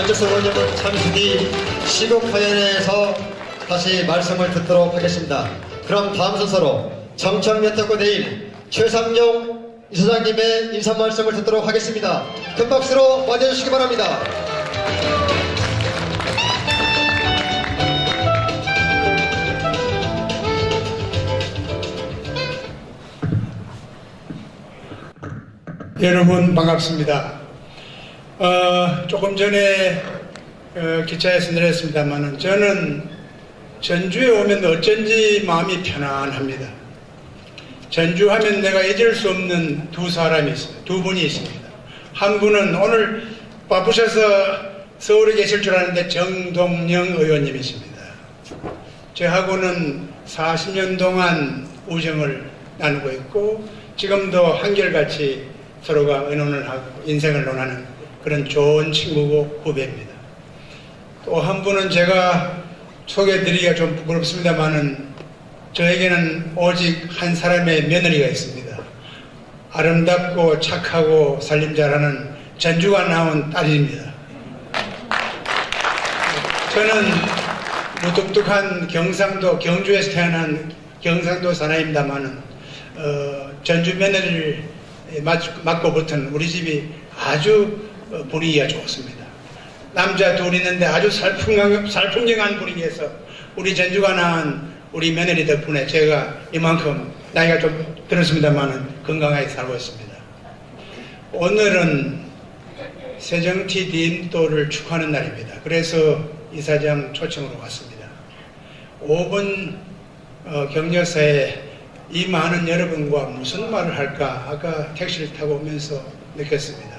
안철수 의원님은 잠시 뒤 시국화연에서 다시 말씀을 듣도록 하겠습니다. 그럼 다음 순서로 정청연탁구 대인 최상용 이사장님의 인사 말씀을 듣도록 하겠습니다. 큰 박수로 맞이해주시기 바랍니다. 여러분 반갑습니다. 조금 전에 기차에서 내렸습니다만 저는 전주에 오면 어쩐지 마음이 편안합니다. 전주하면 내가 잊을 수 없는 두 사람이 있습니다. 두 분이 있습니다. 한 분은 오늘 바쁘셔서 서울에 계실 줄 아는데 정동영 의원님이십니다. 저하고는 40년 동안 우정을 나누고 있고 지금도 한결같이 서로가 의논을 하고 인생을 논하는 그런 좋은 친구고 후배입니다. 또 한 분은 제가 소개해드리기가 좀 부끄럽습니다만은 저에게는 오직 한 사람의 며느리가 있습니다. 아름답고 착하고 살림 잘하는 전주가 낳은 딸입니다. 저는 무뚝뚝한 경상도 경주에서 태어난 경상도 사나이입니다만은 전주 며느리를 맞고 붙은 우리 집이 아주 분위기가 좋습니다. 남자 둘 있는데 아주 살풍경한 분위기에서 우리 전주가 낳은 우리 며느리 덕분에 제가 이만큼 나이가 좀 들었습니다만 건강하게 살고 있습니다. 오늘은 새정치 디임돌을 축하하는 날입니다. 그래서 이사장 초청으로 왔습니다. 5분 격려사에 이 많은 여러분과 무슨 말을 할까 아까 택시를 타고 오면서 느꼈습니다.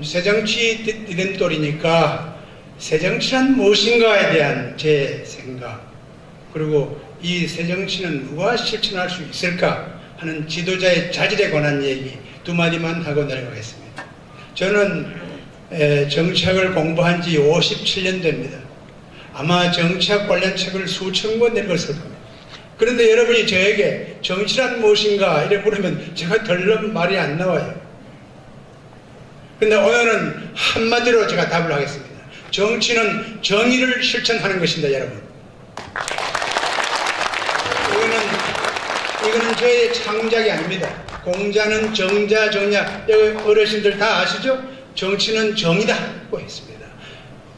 새정치 디딤돌이니까 새정치란 무엇인가에 대한 제 생각, 그리고 이 새정치는 누가 실천할 수 있을까 하는 지도자의 자질에 관한 얘기 두 마디만 하고 내려가겠습니다. 저는 정치학을 공부한 지 57년 됩니다. 아마 정치학 관련 책을 수천 권 읽었을 겁니다. 그런데 여러분이 저에게 정치란 무엇인가 이래 물으면 제가 덜렁 말이 안 나와요. 근데 오늘은 한마디로 제가 답을 하겠습니다. 정치는 정의를 실천하는 것입니다, 여러분. 이거는 저의 창작이 아닙니다. 공자는 정자, 정략, 어르신들 다 아시죠? 정치는 정의다고 했습니다.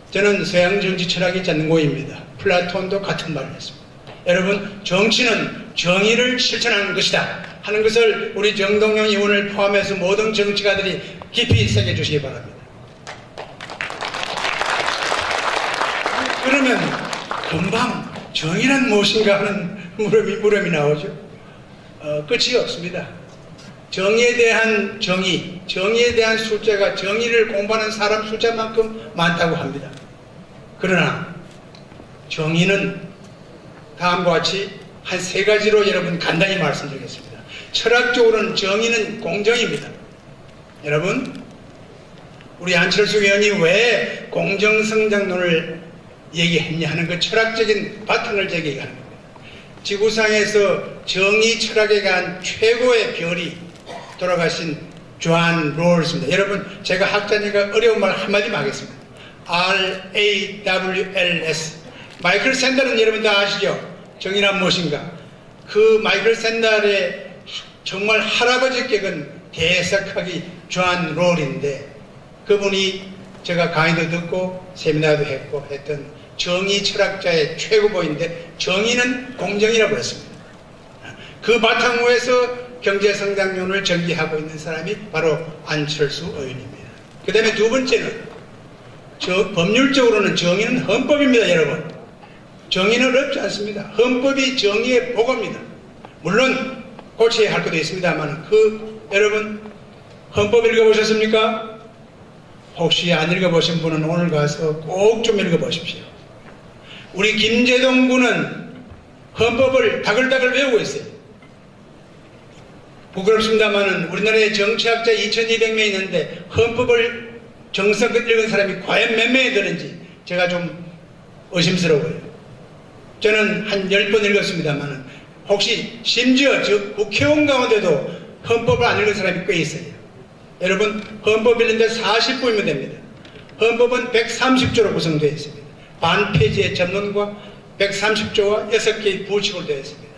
저는 서양 정치 철학이 전공입니다. 플라톤도 같은 말을 했습니다. 여러분, 정치는 정의를 실천하는 것이다 하는 것을 우리 정동영 의원을 포함해서 모든 정치가들이 깊이 새겨주시기 바랍니다. 그러면 금방 정의란 무엇인가 하는 물음이 나오죠. 끝이 없습니다. 정의에 대한 정의에 대한 숫자가 정의를 공부하는 사람 숫자만큼 많다고 합니다. 그러나 정의는 다음과 같이 한 세 가지로 여러분 간단히 말씀드리겠습니다. 철학적으로는 정의는 공정입니다. 여러분, 우리 안철수 의원이 왜 공정성장론을 얘기했냐 하는 그 철학적인 바탕을 제기하는 겁니다. 지구상에서 정의 철학에 관한 최고의 별이 돌아가신 존 롤스입니다. 여러분, 제가 학자니까 어려운 말 한마디만 하겠습니다. RAWLS. 마이클 샌델은 여러분 다 아시죠? 정의란 무엇인가? 그 마이클 샌델의 정말 할아버지격은 대석학이 존 롤인데 그분이 제가 강의도 듣고 세미나도 했고 했던 정의 철학자의 최고보인데 정의는 공정이라고 했습니다. 그 바탕위에서 경제성장론을 전개하고 있는 사람이 바로 안철수 의원입니다. 그 다음에 두 번째는 법률적으로는 정의는 헌법입니다, 여러분. 정의는 어렵지 않습니다. 헌법이 정의의 보고입니다. 물론 고쳐야 할 것도 있습니다만 여러분 헌법 읽어보셨습니까? 혹시 안 읽어보신 분은 오늘 가서 꼭 좀 읽어보십시오. 우리 김재동 군은 헌법을 다글다글 외우고 있어요. 부끄럽습니다만 우리나라에 정치학자 2200명 있는데 헌법을 정성껏 읽은 사람이 과연 몇 명이 되는지 제가 좀 의심스러워요. 저는 한 10번 읽었습니다만 혹시 심지어 국회의원 가운데도 헌법을 안 읽은 사람이 꽤 있어요. 여러분, 헌법 읽는데 40분이면 됩니다. 헌법은 130조로 구성되어 있습니다. 반폐지의 전문과 130조와 6개의 부칙으로 되어 있습니다.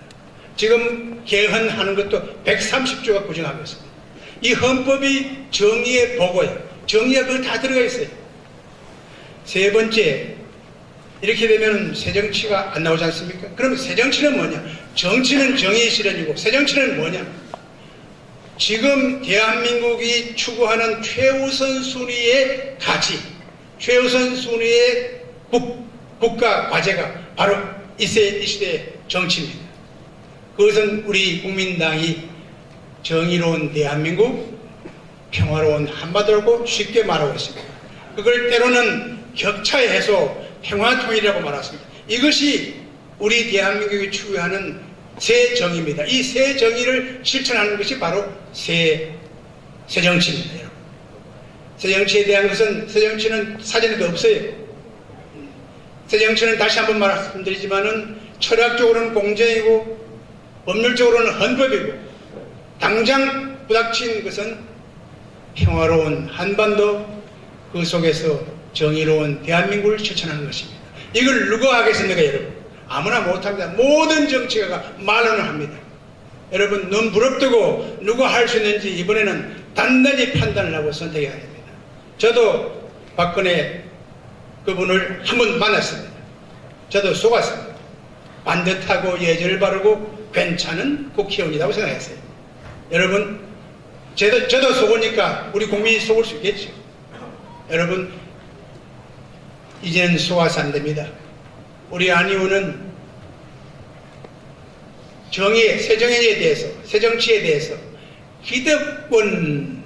지금 개헌하는 것도 130조가 구성하고 있습니다. 이 헌법이 정의의 보고예요. 정의가 그거 다 들어가 있어요. 세 번째, 이렇게 되면 새정치가 안 나오지 않습니까? 그럼 새정치는 뭐냐? 정치는 정의의 실현이고 새정치는 뭐냐? 지금 대한민국이 추구하는 최우선 순위의 가치, 최우선 순위의 국가 과제가 바로 이 시대의 정치입니다. 그것은 우리 국민당이 정의로운 대한민국, 평화로운 한반도라고 쉽게 말하고 있습니다. 그걸 때로는 격차의 해소, 평화통일이라고 말했습니다. 이것이 우리 대한민국이 추구하는 새 정의입니다. 이 새 정의를 실천하는 것이 바로 새 정치입니다. 여러분. 새 정치에 대한 것은 새 정치는 사전에도 없어요. 새 정치는 다시 한번 말씀드리지만은 철학적으로는 공정이고 법률적으로는 헌법이고 당장 부닥친 것은 평화로운 한반도, 그 속에서 정의로운 대한민국을 실천하는 것입니다. 이걸 누가 하겠습니까, 여러분? 아무나 못합니다. 모든 정치가가 말로는 합니다. 여러분, 눈 부릅뜨고 누가 할 수 있는지 이번에는 단단히 판단을 하고 선택해야 됩니다. 저도 박근혜 그분을 한번 만났습니다. 저도 속았습니다. 반듯하고 예절을 바르고 괜찮은 국회의원이라고 생각했어요. 여러분, 저도 속으니까 우리 국민이 속을 수 있겠죠. 여러분, 이제는 속아서 안 됩니다. 우리 안 의원은 새정의에 대해서, 새정치에 대해서 기득권을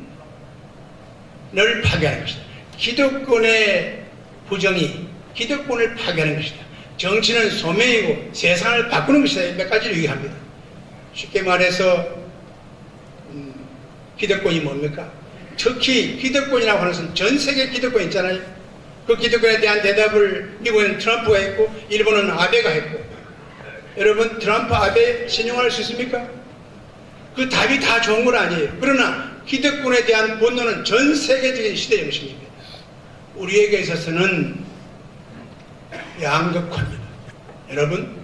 파괴하는 것이다. 기득권의 부정이 기득권을 파괴하는 것이다. 정치는 소명이고 세상을 바꾸는 것이다. 몇 가지를 얘기합니다. 쉽게 말해서 기득권이 뭡니까? 특히 기득권이라고 하는 것은 전 세계 기득권 있잖아요. 그 기득권에 대한 대답을 미국은 트럼프가 했고 일본은 아베가 했고, 여러분, 트럼프 아베 신용할 수 있습니까? 그 답이 다 좋은 건 아니에요. 그러나 기득권에 대한 분노는 전 세계적인 시대 정신입니다. 우리에게 있어서는 양극화입니다. 여러분,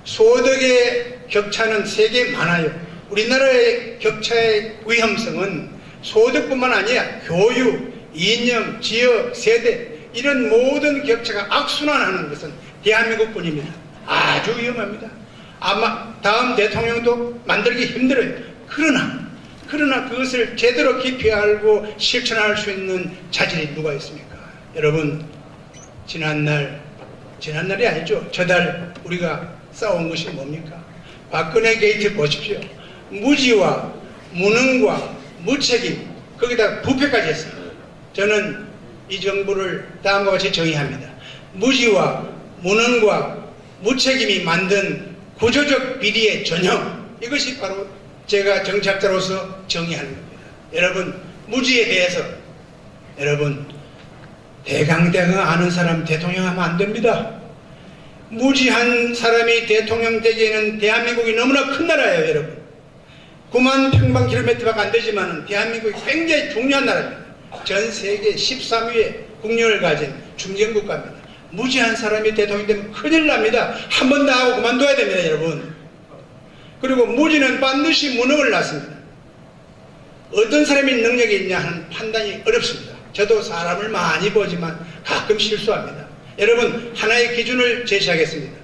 소득의 격차는 세계에 많아요. 우리나라의 격차의 위험성은 소득뿐만 아니라 교육, 이념, 지역, 세대, 이런 모든 격차가 악순환하는 것은 대한민국뿐입니다. 아주 위험합니다. 아마 다음 대통령도 만들기 힘들어요. 그러나 그것을 제대로 깊이 알고 실천할 수 있는 자질이 누가 있습니까? 여러분, 지난날이 아니죠. 저달 우리가 싸운 것이 뭡니까? 박근혜 게이트 보십시오. 무지와 무능과 무책임, 거기다 부패까지 했어요. 저는 이 정부를 다음과 같이 정의합니다. 무지와 무능과 무책임이 만든 구조적 비리의 전형, 이것이 바로 제가 정치학자로서 정의하는 겁니다. 여러분, 무지에 대해서 여러분, 대강대강 아는 사람 대통령 하면 안 됩니다. 무지한 사람이 대통령 되기에는 대한민국이 너무나 큰 나라예요. 여러분, 9만 평방킬로미터밖에 안 되지만 대한민국이 굉장히 중요한 나라입니다. 전 세계 13위의 국력을 가진 중견국가입니다. 무지한 사람이 대통령이 되면 큰일 납니다. 한 번 더 하고 그만둬야 됩니다. 여러분, 그리고 무지는 반드시 무능을 낳습니다. 어떤 사람이 능력이 있냐 하는 판단이 어렵습니다. 저도 사람을 많이 보지만 가끔 실수합니다. 여러분, 하나의 기준을 제시하겠습니다.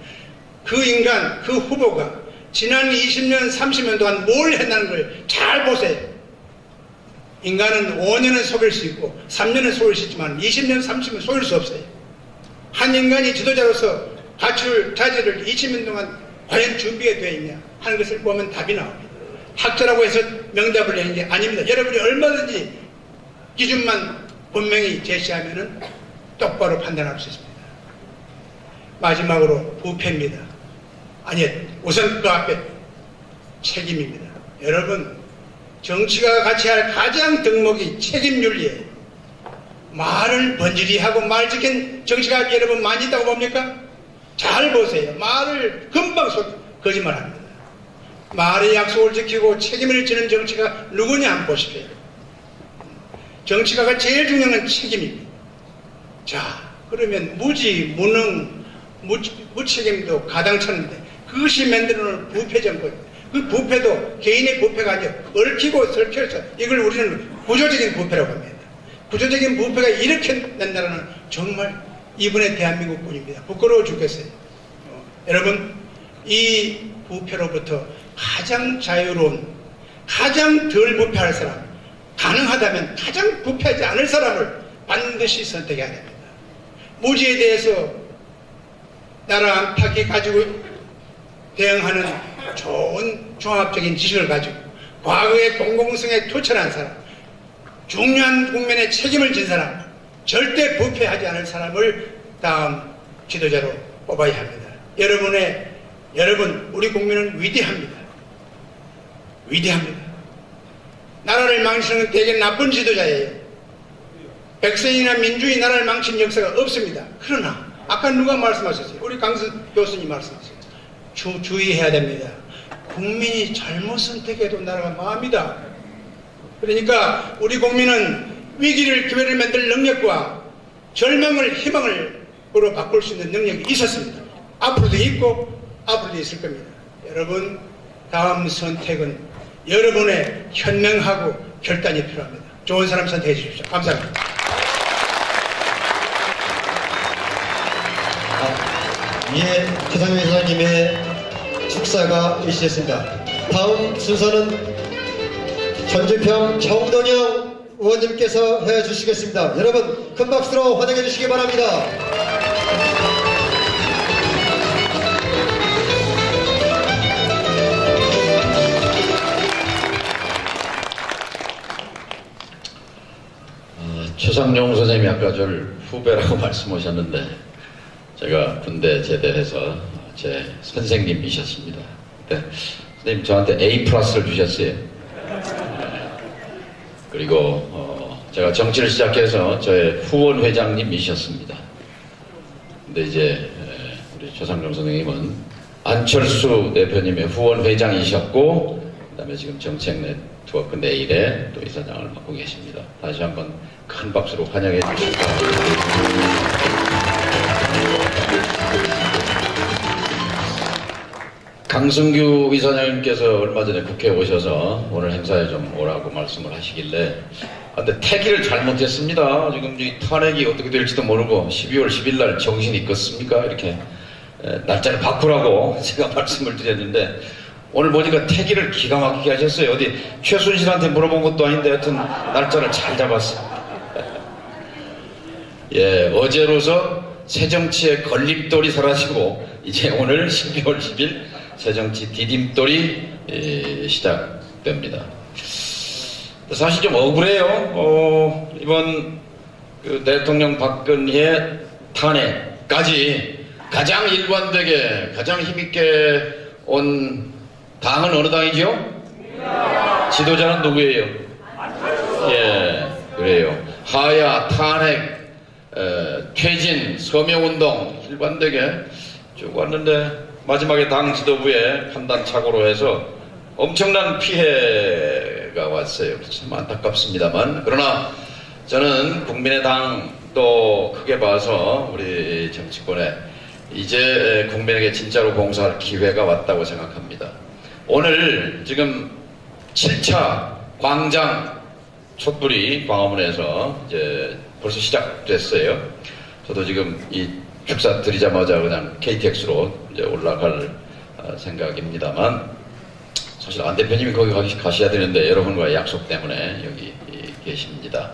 그 인간, 그 후보가 지난 20년, 30년 동안 뭘 했다는 걸 잘 보세요. 인간은 5년은 속일 수 있고 3년은 속일 수 있지만 20년, 30년 속일 수 없어요. 한 인간이 지도자로서 갖출 자질을 20년 동안 과연 준비가 되어 있냐 하는 것을 보면 답이 나옵니다. 학자라고 해서 명답을 내는 게 아닙니다. 여러분이 얼마든지 기준만 분명히 제시하면 똑바로 판단할 수 있습니다. 마지막으로 부패입니다. 아니, 우선 그 앞에 책임입니다. 여러분, 정치가 같이 할 가장 덕목이 책임윤리예요. 말을 번지르 하고 말 지킨 정치가 여러분 많이 있다고 봅니까? 잘 보세요. 말을 금방 거짓말합니다. 말의 약속을 지키고 책임을 지는 정치가 누구냐 한번 보십시오. 정치가가 제일 중요한 건 책임입니다. 자, 그러면 무지, 무능, 무책임도 가당찮은데 그것이 만들어놓은 부패정권, 그 부패도 개인의 부패가 아니라 얽히고 설켜서 이걸 우리는 구조적인 부패라고 합니다. 구조적인 부패가 이렇게 된 나라는 정말 이번에 대한민국뿐입니다. 부끄러워 죽겠어요. 여러분, 이 부패로부터 가장 자유로운, 가장 덜 부패할 사람, 가능하다면 가장 부패하지 않을 사람을 반드시 선택해야 됩니다. 무지에 대해서 나라 안팎이 가지고 대응하는 좋은 종합적인 지식을 가지고 과거의 공공성에 투철한 사람, 중요한 국면에 책임을 진 사람, 절대 부패하지 않을 사람을 다음 지도자로 뽑아야 합니다. 여러분, 우리 국민은 위대합니다. 위대합니다. 나라를 망치는 건 되게 나쁜 지도자예요. 백성이나 민주주의 나라를 망친 역사가 없습니다. 그러나 아까 누가 말씀하셨어요? 우리 강수 교수님 말씀하셨어요. 주의해야 됩니다. 국민이 잘못 선택해도 나라가 망합니다. 그러니까 우리 국민은 위기를 기회를 만들 능력과 절망을 희망으로 바꿀 수 있는 능력이 있었습니다. 앞으로도 있고 앞으로도 있을 겁니다. 여러분, 다음 선택은 여러분의 현명하고 결단이 필요합니다. 좋은 사람 선택해 주십시오. 감사합니다. 예, 최상민 이사장님의 축사가 일시했습니다. 다음 순서는 전주평 정동영 의원님께서 해주시겠습니다. 여러분, 큰 박수로 환영해 주시기 바랍니다. 최상용 선생님이 아까 저를 후배라고 말씀하셨는데 제가 군대 제대해서 제 선생님이셨습니다. 그때 선생님 저한테 A+를 주셨어요. 그리고 제가 정치를 시작해서 저의 후원 회장님이셨습니다. 근데 이제 우리 최상용 선생님은 안철수 대표님의 후원 회장이셨고 그다음에 지금 정책 네트워크 내일에 또 이사장을 맡고 계십니다. 다시 한번 큰 박수로 환영해 주시기 바랍니다. 강승규 이사장님께서 얼마 전에 국회에 오셔서 오늘 행사에 좀 오라고 말씀을 하시길래 근데 태기를 잘못했습니다. 지금 이 탄핵이 어떻게 될지도 모르고 12월 10일 날 정신이 있겠습니까? 이렇게 날짜를 바꾸라고 제가 말씀을 드렸는데 오늘 보니까 태기를 기가 막히게 하셨어요. 어디 최순실한테 물어본 것도 아닌데 하여튼 날짜를 잘 잡았어요. 예, 어제로서 새정치의 걸림돌이 사라지고 이제 오늘 12월 10일 새정치 디딤돌이 시작됩니다. 사실 좀 억울해요. 이번 그 대통령 박근혜 탄핵까지 가장 일관되게 가장 힘있게 온 당은 어느 당이죠? 지도자는 누구예요? 예, 그래요. 하야, 탄핵, 퇴진, 서명운동 일관되게 쭉 왔는데 마지막에 당 지도부의 판단착오로 해서 엄청난 피해가 왔어요. 참 안타깝습니다만 그러나 저는 국민의당 또 크게 봐서 우리 정치권에 이제 국민에게 진짜로 봉사할 기회가 왔다고 생각합니다. 오늘 지금 7차 광장 촛불이 광화문에서 이제 벌써 시작됐어요. 저도 지금 이 축사 드리자마자 그냥 KTX로 이제 올라갈 생각입니다만 사실 안 대표님이 거기 가셔야 되는데 여러분과의 약속 때문에 여기 계십니다.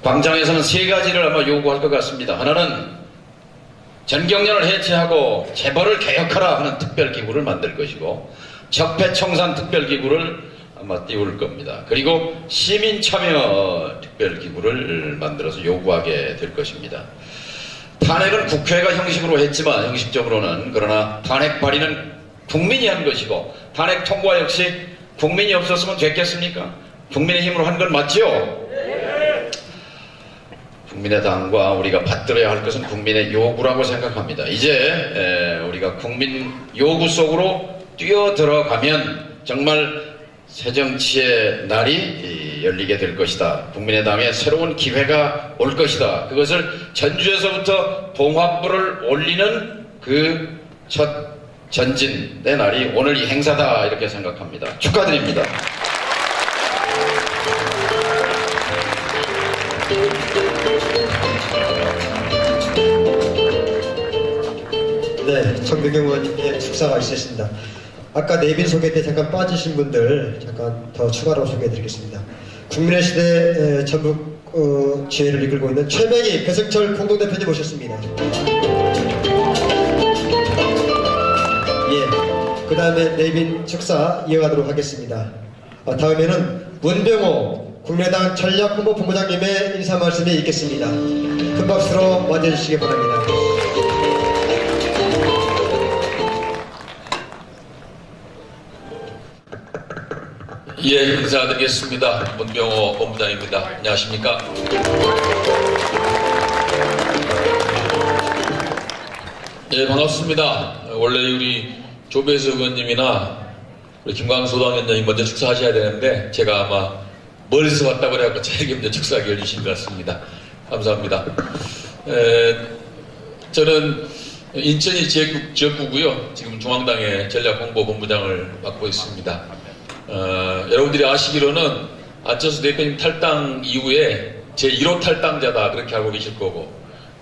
광장에서는 세 가지를 아마 요구할 것 같습니다. 하나는 전경련을 해체하고 재벌을 개혁하라 하는 특별기구를 만들 것이고 적폐청산 특별기구를 아마 띄울 겁니다. 그리고 시민참여 특별기구를 만들어서 요구하게 될 것입니다. 탄핵은 국회가 형식으로 했지만 형식적으로는 그러나 탄핵 발의는 국민이 한 것이고 탄핵 통과 역시 국민이 없었으면 됐겠습니까? 국민의 힘으로 한 건 맞지요? 국민의당과 우리가 받들어야 할 것은 국민의 요구라고 생각합니다. 이제 우리가 국민 요구 속으로 뛰어들어가면 정말 새정치의 날이 다시 열리게 될 것이다. 국민의당에 새로운 기회가 올 것이다. 그것을 전주에서부터 봉합부를 올리는 그 첫 전진의 날이 오늘 이 행사다 이렇게 생각합니다. 축하드립니다. 네, 정대경 의원님의 축사가 있으십니다. 아까 내빈 소개 때 잠깐 빠지신 분들 잠깐 더 추가로 소개해드리겠습니다. 국민의 시대 전북 지회를 이끌고 있는 최명희 배승철 공동대표님 모셨습니다. 예, 그 다음에 내빈 축사 이어가도록 하겠습니다. 다음에는 문병호 국민의당 전략홍보본부장님의 인사 말씀이 있겠습니다. 큰 박수로 맞이해주시기 바랍니다. 예, 인사드리겠습니다. 문병호 본부장입니다. 안녕하십니까? 예, 반갑습니다. 원래 우리 조배수 의원님이나 우리 김광수 당위원장이 먼저 축사하셔야 되는데 제가 아마 멀리서 왔다고 그래갖고 제게 먼저 축사하게 해주신 것 같습니다. 감사합니다. 저는 인천이 지역구고요. 지금 중앙당의 전략홍보본부장을 맡고 있습니다. 여러분들이 아시기로는 안철수 대표님 탈당 이후에 제1호 탈당자다 그렇게 알고 계실 거고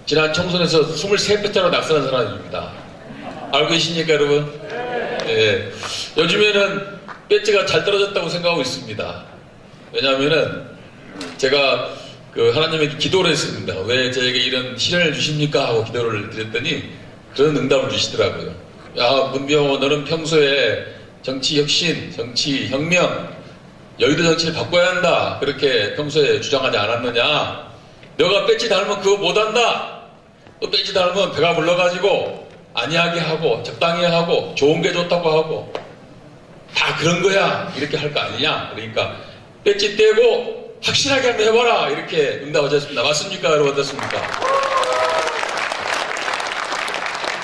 지난 총선에서 23표차로 낙선한 사람입니다. 알고 계십니까 여러분? 예. 요즘에는 배지가 잘 떨어졌다고 생각하고 있습니다. 왜냐하면은 제가 하나님에게 기도를 했습니다. 왜 저에게 이런 시련을 주십니까? 하고 기도를 드렸더니 그런 응답을 주시더라고요. 야, 문병호 너는 평소에 정치 혁신, 정치 혁명, 여의도 정치를 바꿔야 한다. 그렇게 평소에 주장하지 않았느냐. 너가 배지 달면 그거 못한다. 또 배지 달면 배가 불러가지고 안이하게 하고 적당히 하고 좋은 게 좋다고 하고 다 그런 거야. 이렇게 할 거 아니냐. 그러니까 배지 떼고 확실하게 한번 해봐라. 이렇게 응답하셨습니다. 맞습니까? 여러분 어떻습니까?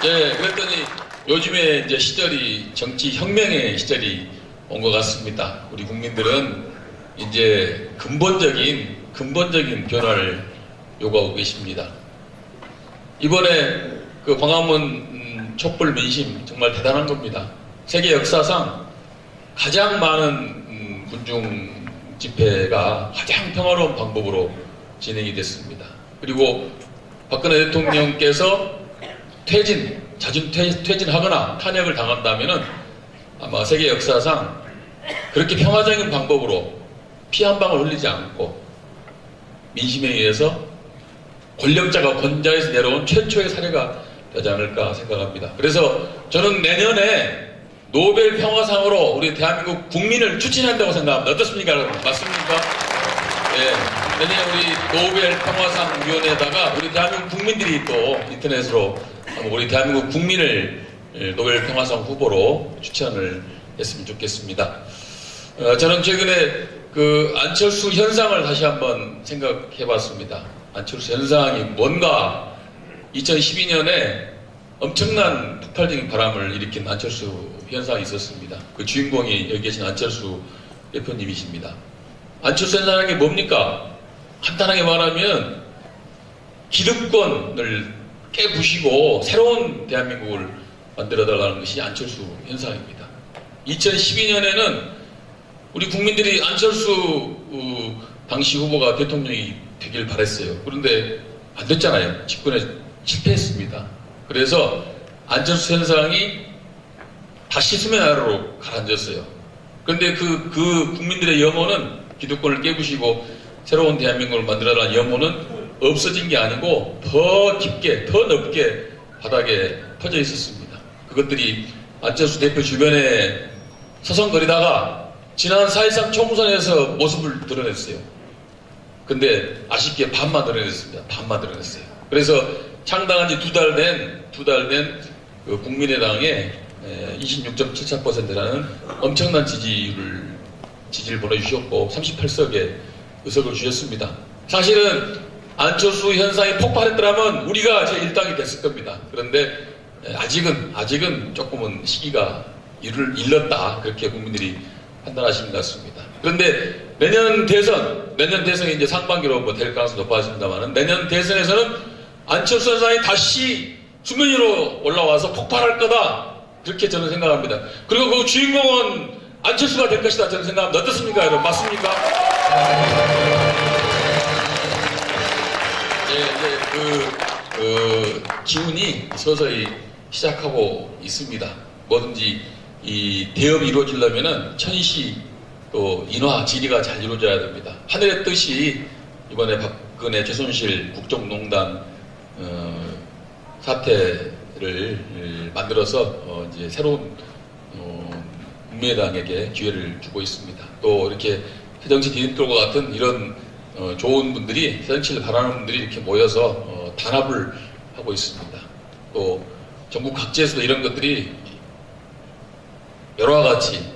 예, 그랬더니 요즘에 이제 시절이 정치 혁명의 시절이 온 것 같습니다. 우리 국민들은 이제 근본적인 변화를 요구하고 계십니다. 이번에 그 광화문 촛불 민심 정말 대단한 겁니다. 세계 역사상 가장 많은 군중 집회가 가장 평화로운 방법으로 진행이 됐습니다. 그리고 박근혜 대통령께서 자진 퇴진하거나 탄핵을 당한다면은 아마 세계 역사상 그렇게 평화적인 방법으로 피 한 방울 흘리지 않고 민심에 의해서 권력자가 권좌에서 내려온 최초의 사례가 되지 않을까 생각합니다. 그래서 저는 내년에 노벨 평화상으로 우리 대한민국 국민을 추진한다고 생각합니다. 어떻습니까, 여러분? 맞습니까? 예, 내년에 우리 노벨 평화상 위원회에다가 우리 대한민국 국민들이 또 인터넷으로 우리 대한민국 국민을 노벨 평화상 후보로 추천을 했으면 좋겠습니다. 저는 최근에 그 안철수 현상을 다시 한번 생각해 봤습니다. 안철수 현상이 뭔가 2012년에 엄청난 폭발적인 바람을 일으킨 안철수 현상이 있었습니다. 그 주인공이 여기 계신 안철수 대표님이십니다. 안철수 현상이라는 게 뭡니까? 간단하게 말하면 기득권을 깨부시고 새로운 대한민국을 만들어달라는 것이 안철수 현상입니다. 2012년에는 우리 국민들이 안철수 당시 후보가 대통령이 되길 바랬어요. 그런데 안 됐잖아요. 집권에 실패했습니다. 그래서 안철수 현상이 다시 수면 아래로 가라앉았어요. 그런데 그 국민들의 염원은 기득권을 깨부시고 새로운 대한민국을 만들어라는 염원은 없어진 게 아니고 더 깊게, 더 넓게 바닥에 퍼져 있었습니다. 그것들이 안철수 대표 주변에 서성거리다가 지난 4.13 총선에서 모습을 드러냈어요. 근데 아쉽게 반만 드러냈습니다. 반만 드러냈어요. 그래서 창당한 지 두 달 된 그 국민의당에 26.74%라는 엄청난 지지를 보내주셨고 38석의 의석을 주셨습니다. 사실은 안철수 현상이 폭발했더라면 우리가 제1당이 됐을 겁니다. 그런데 아직은 조금은 시기가 일렀다 그렇게 국민들이 판단하신 것 같습니다. 그런데 내년 대선이 이제 상반기로 뭐 될 가능성이 높아집니다만 내년 대선에서는 안철수 사장이 다시 수면 위로 올라와서 폭발할 거다. 그렇게 저는 생각합니다. 그리고 그 주인공은 안철수가 될 것이다. 저는 생각합니다. 어떻습니까, 여러분? 맞습니까? 예, 이제 기운이 서서히 시작하고 있습니다. 뭐든지 이 대업이 이루어지려면은 천시 또 인화 지리가 잘 이루어져야 됩니다. 하늘의 뜻이 이번에 박근혜 최순실 국정농단 사태를 만들어서 이제 새로운 국민의당에게 기회를 주고 있습니다. 또 이렇게 새정치 디딤돌과 같은 이런 좋은 분들이, 새정치를 바라는 분들이 이렇게 모여서 단합을 하고 있습니다. 또 전국 각지에서도 이런 것들이 여러와 같이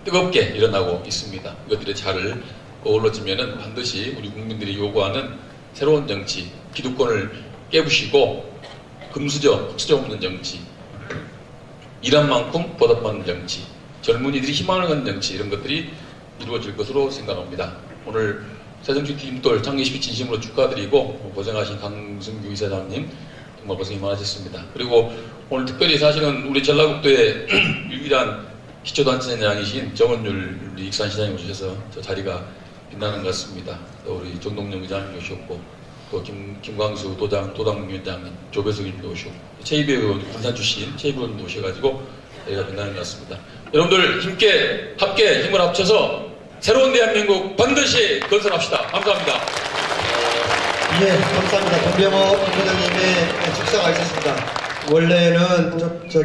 뜨겁게 일어나고 있습니다. 이것들이 잘 어우러지면은 반드시 우리 국민들이 요구하는 새로운 정치, 기득권을 깨부시고 금수저, 흑수저 없는 정치, 일한 만큼 보답받는 정치, 젊은이들이 희망을 갖는 정치, 이런 것들이 이루어질 것으로 생각합니다. 오늘 새정치 디딤돌 창립식 진심으로 축하드리고 고생하신 강승규 이사장님 정말 고생이 많으셨습니다. 그리고 오늘 특별히 사실은 우리 전라북도의 유일한 기초단체장이신 정원율 우리 익산시장님 오셔서 저 자리가 빛나는 것 같습니다. 또 우리 정동영 의장님 오셨고 또 김광수 도당위원장님, 조배석님도 오셨고 최이배 의원, 군산 출신 최이배 의원도 오셔가지고 자리가 빛나는 것 같습니다. 여러분들 함께 힘을 합쳐서 새로운 대한민국 반드시 건설합시다. 감사합니다. 예, 감사합니다. 권병호 본부장님의 축사가 있었습니다. 원래는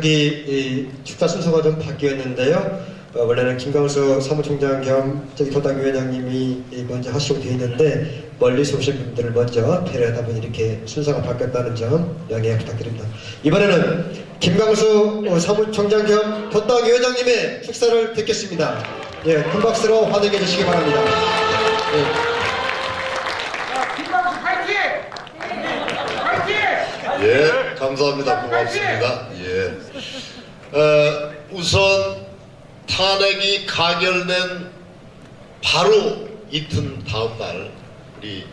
이 축사 순서가 좀 바뀌었는데요. 원래는 김광수 사무총장 겸 도당위원장님이 먼저 하시고 되어 있는데 멀리서 오신 분들을 먼저 배려하다 보니 이렇게 순서가 바뀌었다는 점 양해 부탁드립니다. 이번에는 김광수 사무총장 겸 도당위원장님의 축사를 듣겠습니다. 예, 큰 박수로 환영해 주시기 바랍니다. 예. 예, 감사합니다. 고맙습니다. 예. 우선 탄핵이 가결된 바로 이튿 다음 날 우리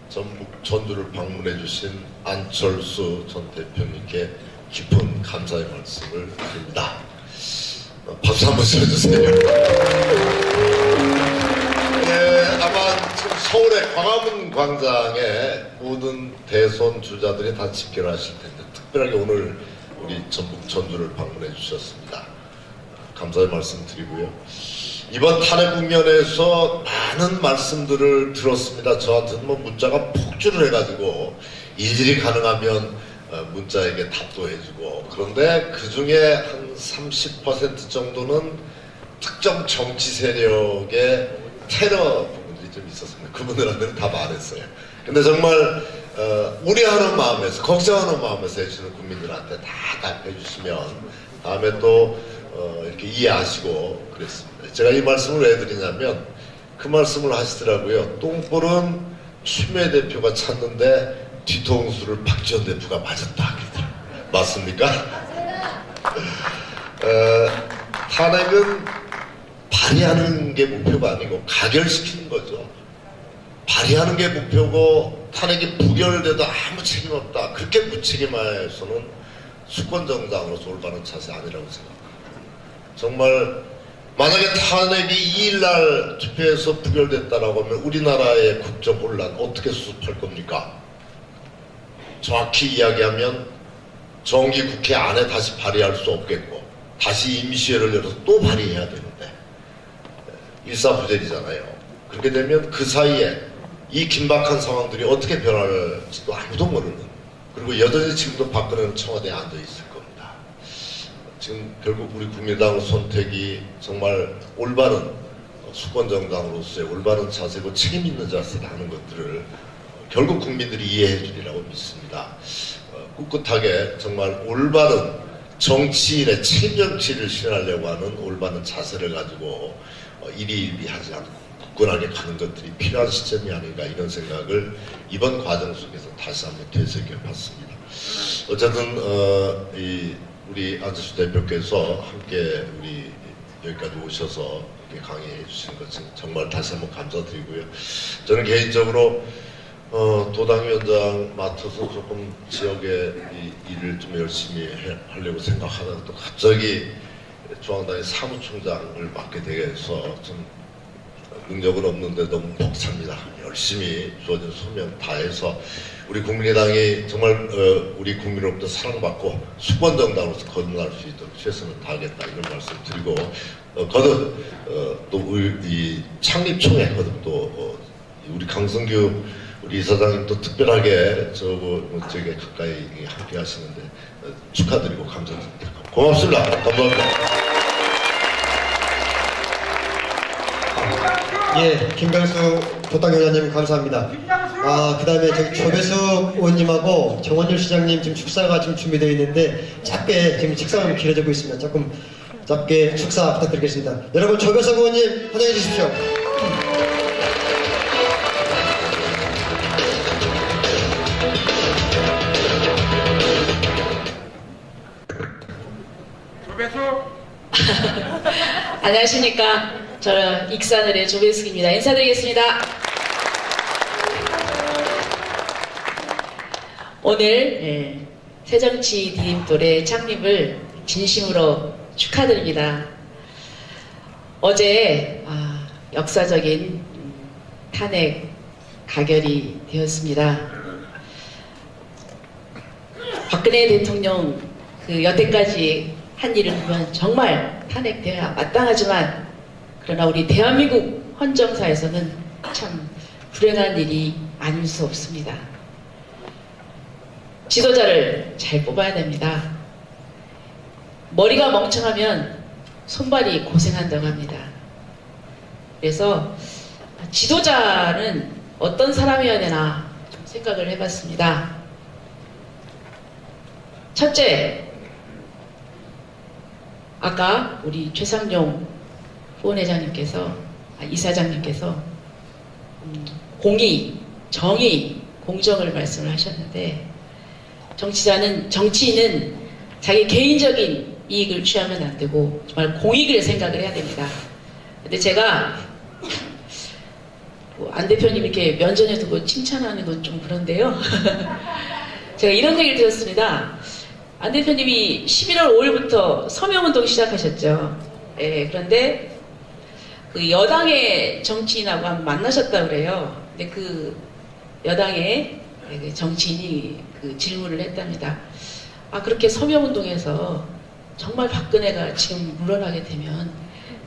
전북 전주를 방문해 주신 안철수 전 대표님께 깊은 감사의 말씀을 드립니다. 박수 한번 쳐주세요. 예, 아마 지금 서울의 광화문 광장에 모든 대선 주자들이 다 집결하실 텐데 특별하게 오늘 우리 전북 전주를 방문해 주셨습니다. 감사의 말씀 드리고요. 이번 탄핵 국면에서 많은 말씀들을 들었습니다. 저한테는 뭐 문자가 폭주를 해가지고 일일이 가능하면 문자에게 답도 해주고, 그런데 그 중에 한 30% 정도는 특정 정치 세력의 테러 부분들이 좀 있었습니다. 그분들한테는 답 안 했어요. 근데 정말 우려하는 마음에서, 걱정하는 마음에서 해주시는 국민들한테 다 답해 주시면 다음에 또 이렇게 이해하시고 그랬습니다. 제가 이 말씀을 왜 드리냐면 그 말씀을 하시더라고요. 똥볼은 추미애 대표가 찾는데 뒤통수를 박지원 대표가 맞았다. 맞습니까? 탄핵은 발의하는 게 목표가 아니고 가결시키는 거죠. 발의하는 게 목표고 탄핵이 부결돼도 아무 책임 없다. 그렇게 무책임해서는 수권정당으로서 올바른 자세 아니라고 생각합니다. 정말 만약에 탄핵이 2일날 투표해서 부결됐다라고 하면 우리나라의 국정 혼란 어떻게 수습할 겁니까? 정확히 이야기하면 정기 국회 안에 다시 발의할 수 없겠고 다시 임시회를 열어서 또 발의해야 되는데 일사부재리잖아요. 그렇게 되면 그 사이에 이 긴박한 상황들이 어떻게 변할지도 아무도 모르는, 그리고 여전히 지금도 박근혜는 청와대에 앉아 있을 겁니다. 지금 결국 우리 국민당 선택이 정말 올바른 수권정당으로서의 올바른 자세고 책임 있는 자세를 하는 것들을 결국 국민들이 이해해 주리라고 믿습니다. 꿋꿋하게 정말 올바른 정치인의 책임정치를 실현하려고 하는 올바른 자세를 가지고 일희일비하지 않고 굳건하게 가는 것들이 필요한 시점이 아닌가, 이런 생각을 이번 과정 속에서 다시 한번 되새겨 봤습니다. 어쨌든 우리 안철수 대표께서 함께 우리 여기까지 오셔서 이렇게 강의해 주신 것은 정말 다시 한번 감사드리고요. 저는 개인적으로 도당위원장 맡아서 조금 지역의 이 일을 좀 열심히 하려고 생각하다가 또 갑자기 중앙당의 사무총장을 맡게 돼서 좀 능력은 없는데 너무 벅찹니다. 열심히 주어진 소명 다해서 우리 국민의당이 정말 우리 국민으로부터 사랑받고 수권정당으로서 거듭날 수 있도록 최선을 다하겠다 이런 말씀 드리고 거듭 또 이 창립총회 거듭 또 우리 강성규 우리 이사장님 또 특별하게 저에게 가까이 함께 하시는데 축하드리고 감사드립니다. 고맙습니다. 감사합니다. 예, 김병수 도당위원장님 감사합니다. 그 다음에 저기 조배숙 의원님하고 정원율 시장님 지금 축사가 지금 준비되어 있는데 짧게 지금 식사가 길어지고 있습니다. 조금 짧게 축사 부탁드리겠습니다. 여러분 조배숙 의원님 환영해 주십시오. 안녕하십니까. 저는 익산을의 조배숙입니다. 인사드리겠습니다. 오늘 새정치 디딤돌의 창립을 진심으로 축하드립니다. 어제 역사적인 탄핵 가결이 되었습니다. 박근혜 대통령 그 여태까지 한 일을 보면 정말 탄핵되어야 마땅하지만 그러나 우리 대한민국 헌정사에서는 참 불행한 일이 아닐 수 없습니다. 지도자를 잘 뽑아야 됩니다. 머리가 멍청하면 손발이 고생한다고 합니다. 그래서 지도자는 어떤 사람이어야 되나 좀 생각을 해봤습니다. 첫째, 아까 우리 최상용 후원회장님께서 이사장님께서 공의, 정의, 공정을 말씀을 하셨는데 정치인은 자기 개인적인 이익을 취하면 안 되고 정말 공익을 생각을 해야 됩니다. 근데 제가 안 대표님 이렇게 면전에 두고 칭찬하는 건 좀 그런데요. 제가 이런 얘기를 들었습니다. 안 대표님이 11월 5일부터 서명운동 시작하셨죠. 예, 그런데 그 여당의 정치인하고 한번 만나셨다고 그래요. 근데 그 여당의 정치인이 그 질문을 했답니다. 그렇게 서명운동에서 정말 박근혜가 지금 물러나게 되면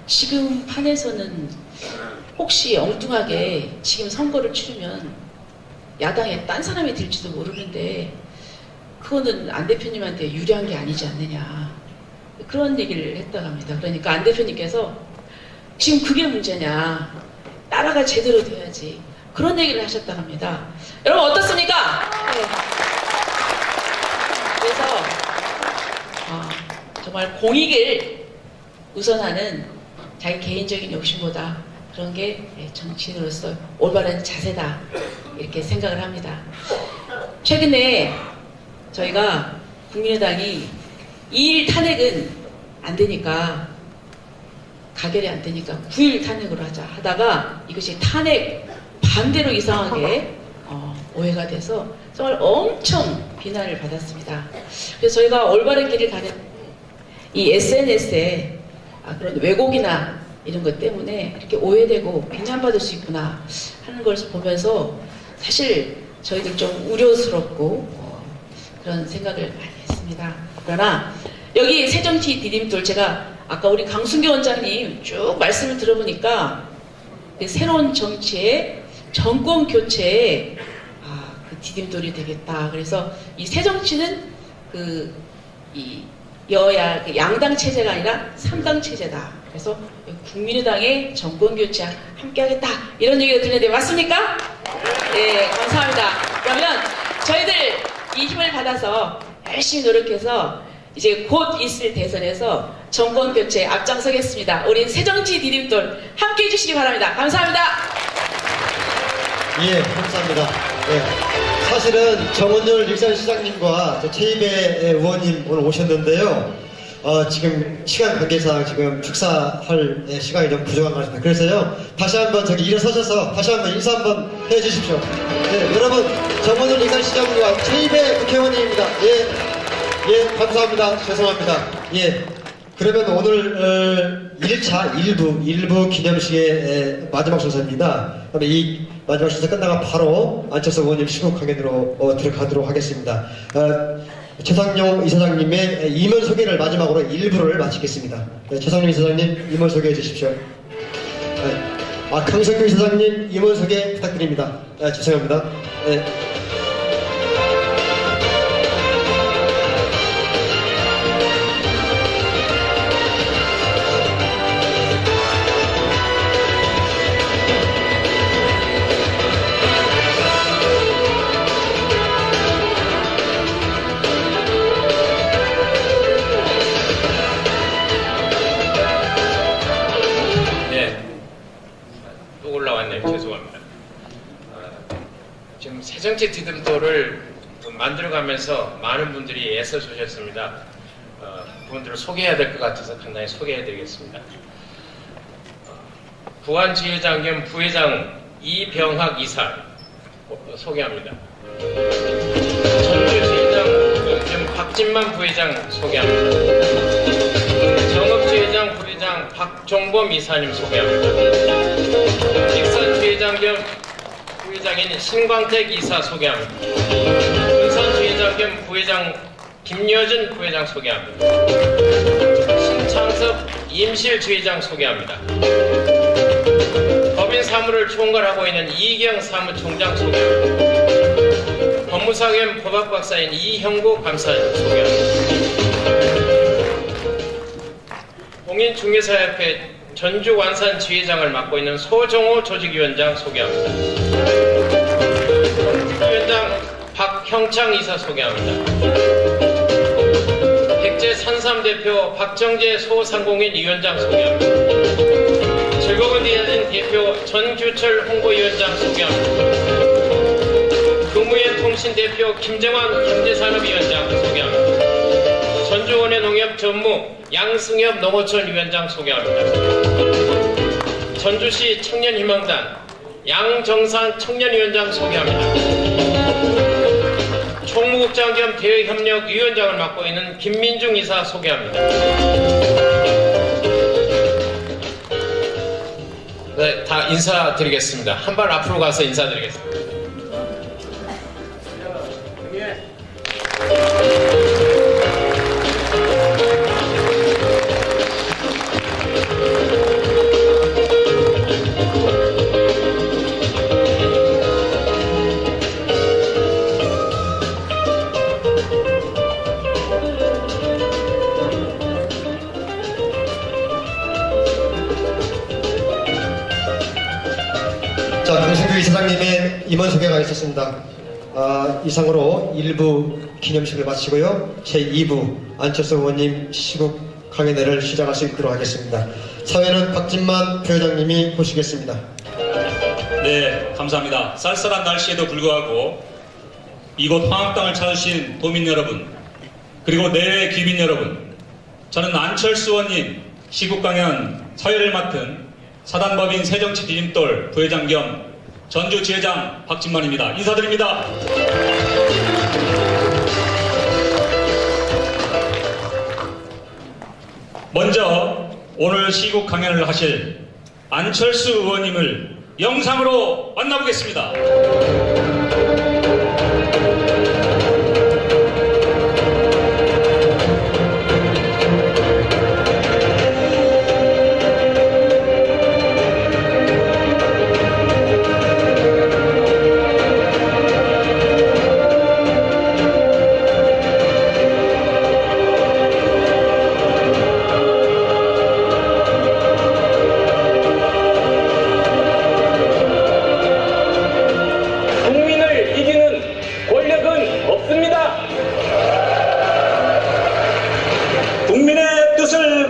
지금 판에서는 혹시 엉뚱하게 지금 선거를 치르면 야당에 딴 사람이 들지도 모르는데 그거는 안 대표님한테 유리한 게 아니지 않느냐 그런 얘기를 했다고 합니다. 그러니까 안 대표님께서 지금 그게 문제냐 나라가 제대로 돼야지 그런 얘기를 하셨다고 합니다. 여러분 어떻습니까? 네. 그래서 정말 공익을 우선하는 자기 개인적인 욕심보다 그런 게 정치인으로서 올바른 자세다 이렇게 생각을 합니다. 최근에 저희가 국민의당이 2일 탄핵은 안 되니까 가결이 안 되니까 9일 탄핵으로 하자 하다가 이것이 탄핵 반대로 이상하게 오해가 돼서 정말 엄청 비난을 받았습니다. 그래서 저희가 올바른 길을 가는 이 SNS에 그런 왜곡이나 이런 것 때문에 이렇게 오해되고 비난받을 수 있구나 하는 걸 보면서 사실 저희들 좀 우려스럽고 그런 생각을 많이 했습니다. 그러나 여기 새정치 디딤돌 제가 아까 우리 강순규 원장님 쭉 말씀을 들어보니까 새로운 정치의 정권 교체에 그 디딤돌이 되겠다. 그래서 이 새정치는 이 여야 양당 체제가 아니라 3당 체제다. 그래서 국민의당의 정권 교체 함께하겠다 이런 얘기가 들리는데 맞습니까? 네, 감사합니다. 그러면 저희들 이 힘을 받아서 열심히 노력해서 이제 곧 있을 대선에서 정권 교체에 앞장서겠습니다. 우린 새정치 디딤돌 함께해 주시기 바랍니다. 감사합니다. 예, 감사합니다. 네, 사실은 정원열 익산시장님과 최입의 의원님 오늘 오셨는데요. 지금 시간 관계상 지금 축사할 시간이 좀 부족한 것 같습니다. 그래서요, 다시 한번 저기 일어서셔서 다시 한번 인사 한번 해 주십시오. 네, 여러분, 정원을 인사시장과 제2배 국회의원입니다. 예, 감사합니다. 죄송합니다. 예. 그러면 오늘 1차 일부 기념식의 마지막 순서입니다. 그러면 이 마지막 순서 끝나가 바로 안철수 의원님 시국 강연으로 들어가도록 하겠습니다. 최상용 이사장님의 임원 소개를 마지막으로 일부를 마치겠습니다. 최상용 이사장님 임원 소개해 주십시오. 강석규 이사장님 임원 소개 부탁드립니다. 죄송합니다. 죄송합니다. 지금 새정치 디딤돌을 만들어가면서 많은 분들이 애써 주셨습니다. 그분들을 소개해야 될 것 같아서 간단히 소개해드리겠습니다. 부안지회장 겸 부회장 이병학 이사 소개합니다. 전주지회장 겸 박진만 부회장 소개합니다. 정읍지회장 부회장 박종범 이사님 소개합니다. 익산주회장 겸 부회장인 신광택 이사 소개합니다. 은산주회장 겸 부회장 김여준 부회장 소개합니다. 신창섭 임실주회장 소개합니다. 법인 사무를 총괄하고 있는 이경 사무총장 소개합니다. 법무사 겸 법학박사인 이형구 감사님 소개합니다. 홍인중개사협회 전주 완산 지회장을 맡고 있는 소정호 조직위원장 소개합니다. 위원장 박형창 이사 소개합니다. 백제 산삼 대표 박정재 소상공인 위원장 소개합니다. 즐거운 디자인 대표 전규철 홍보위원장 소개합니다. 금우연 통신 대표 김정환 경제산업위원장 소개합니다. 전주원의 농협 전무 양승엽 농어촌 위원장 소개합니다. 전주시 청년희망단 양정산 청년위원장 소개합니다. 총무국장 겸 대외협력위원장을 맡고 있는 김민중 이사 소개합니다. 네, 다 인사드리겠습니다. 한 발 앞으로 가서 인사드리겠습니다. 자, 강승규 이사장님의 임원 소개가 있었습니다. 이상으로 1부 기념식을 마치고요. 제2부 안철수 의원님 시국 강연회를 시작할 수 있도록 하겠습니다. 사회는 박진만 부회장님이 보시겠습니다. 네, 감사합니다. 쌀쌀한 날씨에도 불구하고 이곳 황학당을 찾으신 도민 여러분, 그리고 내외 귀빈 여러분, 저는 안철수 의원님 시국 강연 사회를 맡은 사단법인 새정치 디딤돌 부회장 겸 전주지회장 박진만입니다. 인사드립니다. 먼저 오늘 시국 강연을 하실 안철수 의원님을 영상으로 만나보겠습니다.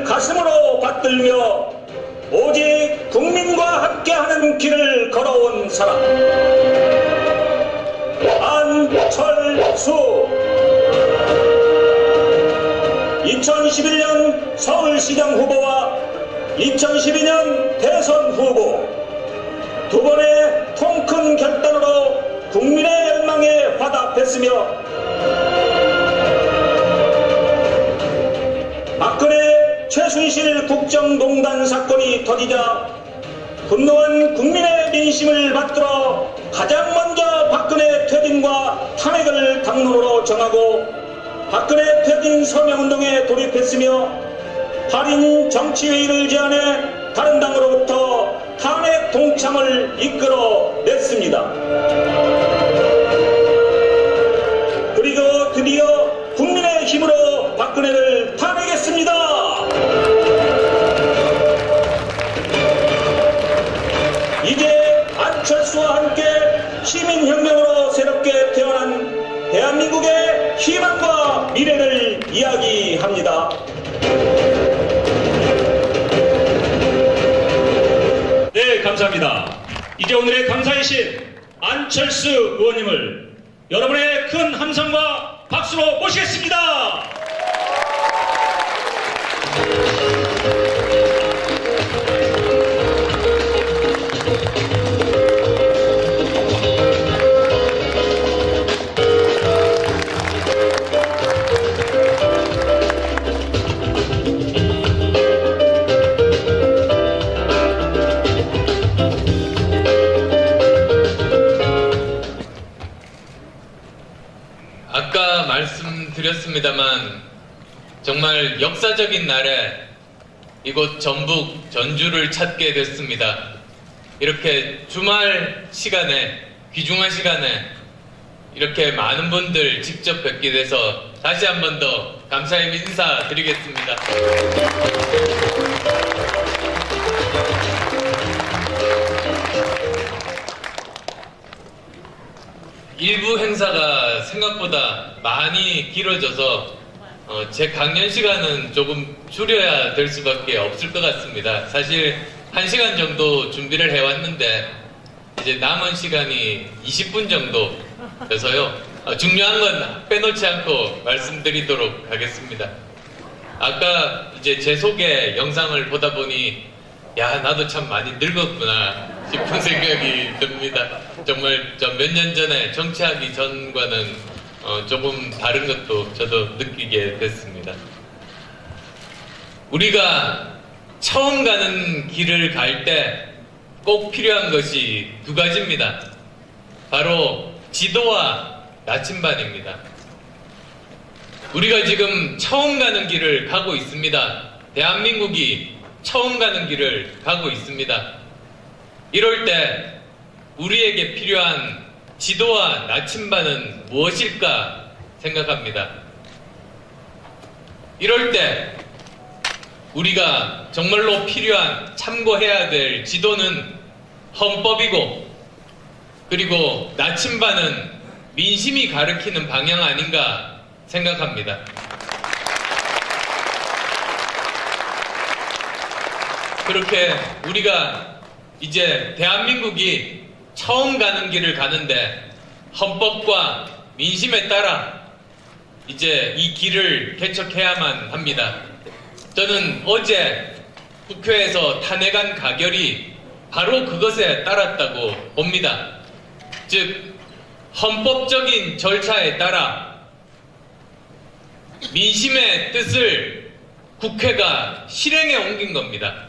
가슴으로 받들며 오직 국민과 함께하는 길을 걸어온 사람 안철수 2021년 서울시장 후보와 2012년 대선 후보, 두 번의 통큰 결단으로 국민의 열망에 화답했으며 박근혜 최순실 국정농단 사건이 터지자 분노한 국민의 민심을 받들어 가장 먼저 박근혜 퇴진과 탄핵을 당론으로 정하고 박근혜 퇴진 서명운동에 돌입했으며 8인 정치회의를 제안해 다른 당으로부터 탄핵 동참을 이끌어냈습니다. 그리고 드디어 국민의 힘으로 박근혜를 탄핵했습니다. 이제 안철수와 함께 시민혁명으로 새롭게 태어난 대한민국의 희망과 미래를 이야기합니다. 네, 감사합니다. 이제 오늘의 감사이신 안철수 의원님을 여러분의 큰 함성과 박수로 모시겠습니다. 아까 말씀드렸습니다만 정말 역사적인 날에 이곳 전북 전주를 찾게 됐습니다. 이렇게 주말 시간에, 귀중한 시간에 이렇게 많은 분들 직접 뵙게 돼서 다시 한 번 더 감사의 인사 드리겠습니다. 일부 행사가 생각보다 많이 길어져서 제 강연 시간은 조금 줄여야 될 수밖에 없을 것 같습니다. 사실 1시간 정도 준비를 해왔는데 이제 남은 시간이 20분 정도 돼서요. 중요한 건 빼놓지 않고 말씀드리도록 하겠습니다. 아까 이제 제 소개 영상을 보다 보니 야, 나도 참 많이 늙었구나 싶은 생각이 듭니다. 정말 몇 년 전에 정치하기 전과는 조금 다른 것도 저도 느끼게 됐습니다. 우리가 처음 가는 길을 갈 때 꼭 필요한 것이 두 가지입니다. 바로 지도와 나침반입니다. 우리가 지금 처음 가는 길을 가고 있습니다. 대한민국이 처음 가는 길을 가고 있습니다. 이럴 때 우리에게 필요한 지도와 나침반은 무엇일까 생각합니다. 이럴 때 우리가 정말로 필요한, 참고해야 될 지도는 헌법이고, 그리고 나침반은 민심이 가리키는 방향 아닌가 생각합니다. 그렇게 우리가 이제 대한민국이 처음 가는 길을 가는데 헌법과 민심에 따라 이제 이 길을 개척해야만 합니다. 저는 어제 국회에서 탄핵안 가결이 바로 그것에 따랐다고 봅니다. 즉, 헌법적인 절차에 따라 민심의 뜻을 국회가 실행에 옮긴 겁니다.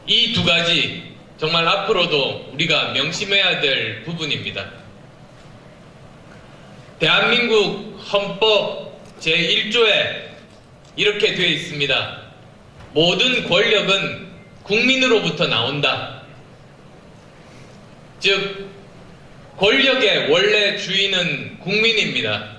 이 두 가지 정말 앞으로도 우리가 명심해야 될 부분입니다. 대한민국 헌법 제1조에 이렇게 되어 있습니다. 모든 권력은 국민으로부터 나온다. 즉, 권력의 원래 주인은 국민입니다.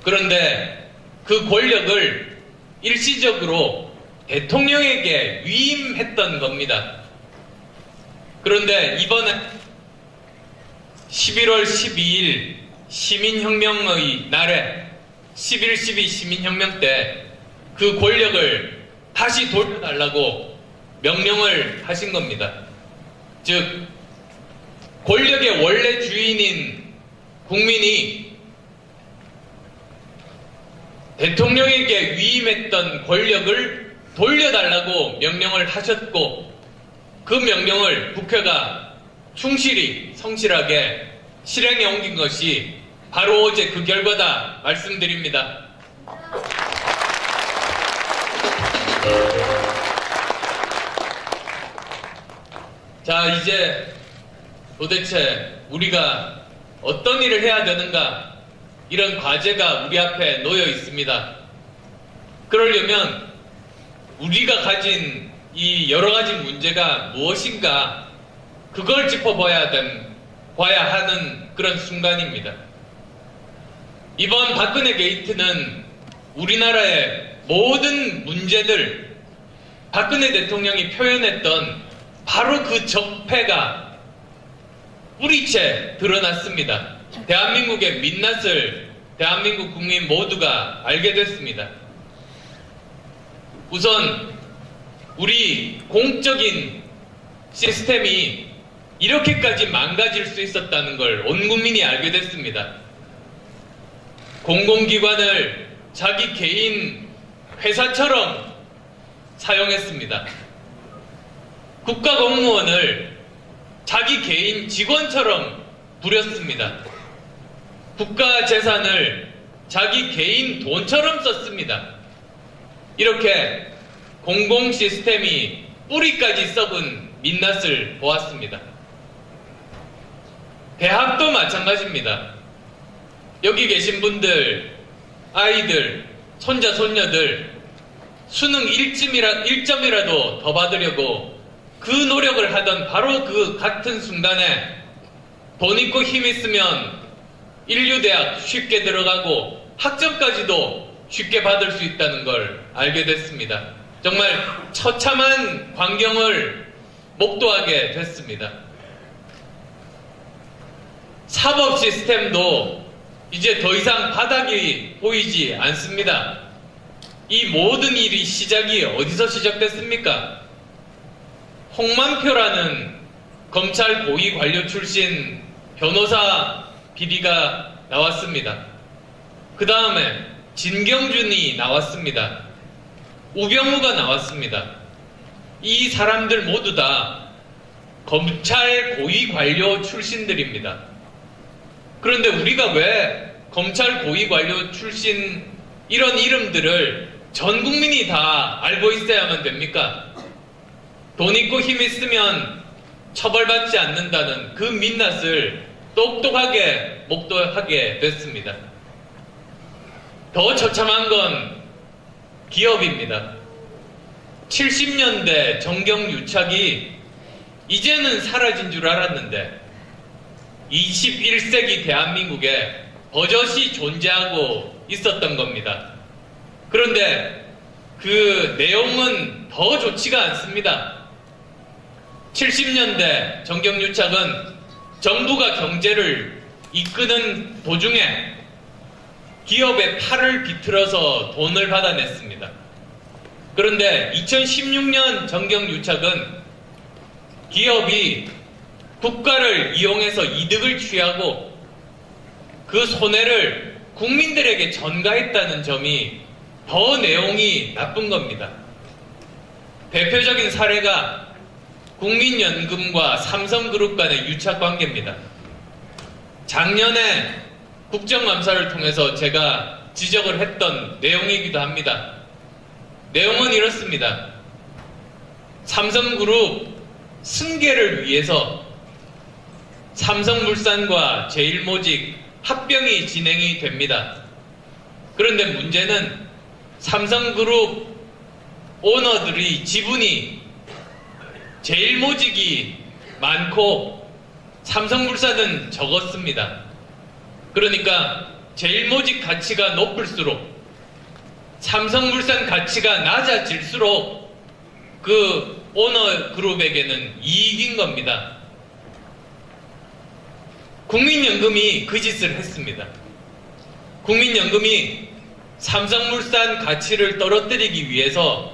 그런데 그 권력을 일시적으로 대통령에게 위임했던 겁니다. 그런데 이번에 11월 12일 시민혁명의 날에 11.12 시민혁명 때 그 권력을 다시 돌려달라고 명령을 하신 겁니다. 즉, 권력의 원래 주인인 국민이 대통령에게 위임했던 권력을 돌려달라고 명령을 하셨고 그 명령을 국회가 충실히 성실하게 실행에 옮긴 것이 바로 어제 그 결과다 말씀드립니다. 자, 이제 도대체 우리가 어떤 일을 해야 되는가, 이런 과제가 우리 앞에 놓여 있습니다. 그러려면 우리가 가진 이 여러 가지 문제가 무엇인가, 그걸 짚어봐야 하는 그런 순간입니다. 이번 박근혜 게이트는 우리나라의 모든 문제들, 박근혜 대통령이 표현했던 바로 그 적폐가 뿌리채 드러났습니다. 대한민국의 민낯을 대한민국 국민 모두가 알게 됐습니다. 우선 우리 공적인 시스템이 이렇게까지 망가질 수 있었다는 걸 온 국민이 알게 됐습니다. 공공기관을 자기 개인 회사처럼 사용했습니다. 국가공무원을 자기 개인 직원처럼 부렸습니다. 국가 재산을 자기 개인 돈처럼 썼습니다. 이렇게 공공 시스템이 뿌리까지 썩은 민낯을 보았습니다. 대학도 마찬가지입니다. 여기 계신 분들, 아이들, 손자, 손녀들 수능 1점이라도 더 받으려고 그 노력을 하던 바로 그 같은 순간에 돈 있고 힘 있으면 인류대학 쉽게 들어가고 학점까지도 쉽게 받을 수 있다는 걸 알게 됐습니다. 정말 처참한 광경을 목도하게 됐습니다. 사법 시스템도 이제 더 이상 바닥이 보이지 않습니다. 이 모든 일이 시작이 어디서 시작됐습니까? 홍만표라는 검찰 고위 관료 출신 변호사 비리가 나왔습니다. 그 다음에 진경준이 나왔습니다. 우병우가 나왔습니다. 이 사람들 모두 다 검찰 고위 관료 출신들입니다. 그런데 우리가 왜 검찰 고위 관료 출신 이런 이름들을 전 국민이 다 알고 있어야만 됩니까? 돈 있고 힘 있으면 처벌받지 않는다는 그 민낯을 똑똑하게 목도하게 됐습니다. 더 처참한 건 기업입니다. 70년대 정경유착이 이제는 사라진 줄 알았는데 21세기 대한민국에 버젓이 존재하고 있었던 겁니다. 그런데 그 내용은 더 좋지가 않습니다. 70년대 정경유착은 정부가 경제를 이끄는 도중에 기업의 팔을 비틀어서 돈을 받아냈습니다. 그런데 2016년 정경유착은 기업이 국가를 이용해서 이득을 취하고 그 손해를 국민들에게 전가했다는 점이 더 내용이 나쁜 겁니다. 대표적인 사례가 국민연금과 삼성그룹 간의 유착관계입니다. 작년에 국정감사를 통해서 제가 지적을 했던 내용이기도 합니다. 내용은 이렇습니다. 삼성그룹 승계를 위해서 삼성물산과 제일모직 합병이 진행이 됩니다. 그런데 문제는 삼성그룹 오너들이 지분이 제일모직이 많고 삼성물산은 적었습니다. 그러니까 제일모직 가치가 높을수록 삼성물산 가치가 낮아질수록 그 오너 그룹에게는 이익인 겁니다. 국민연금이 그 짓을 했습니다. 국민연금이 삼성물산 가치를 떨어뜨리기 위해서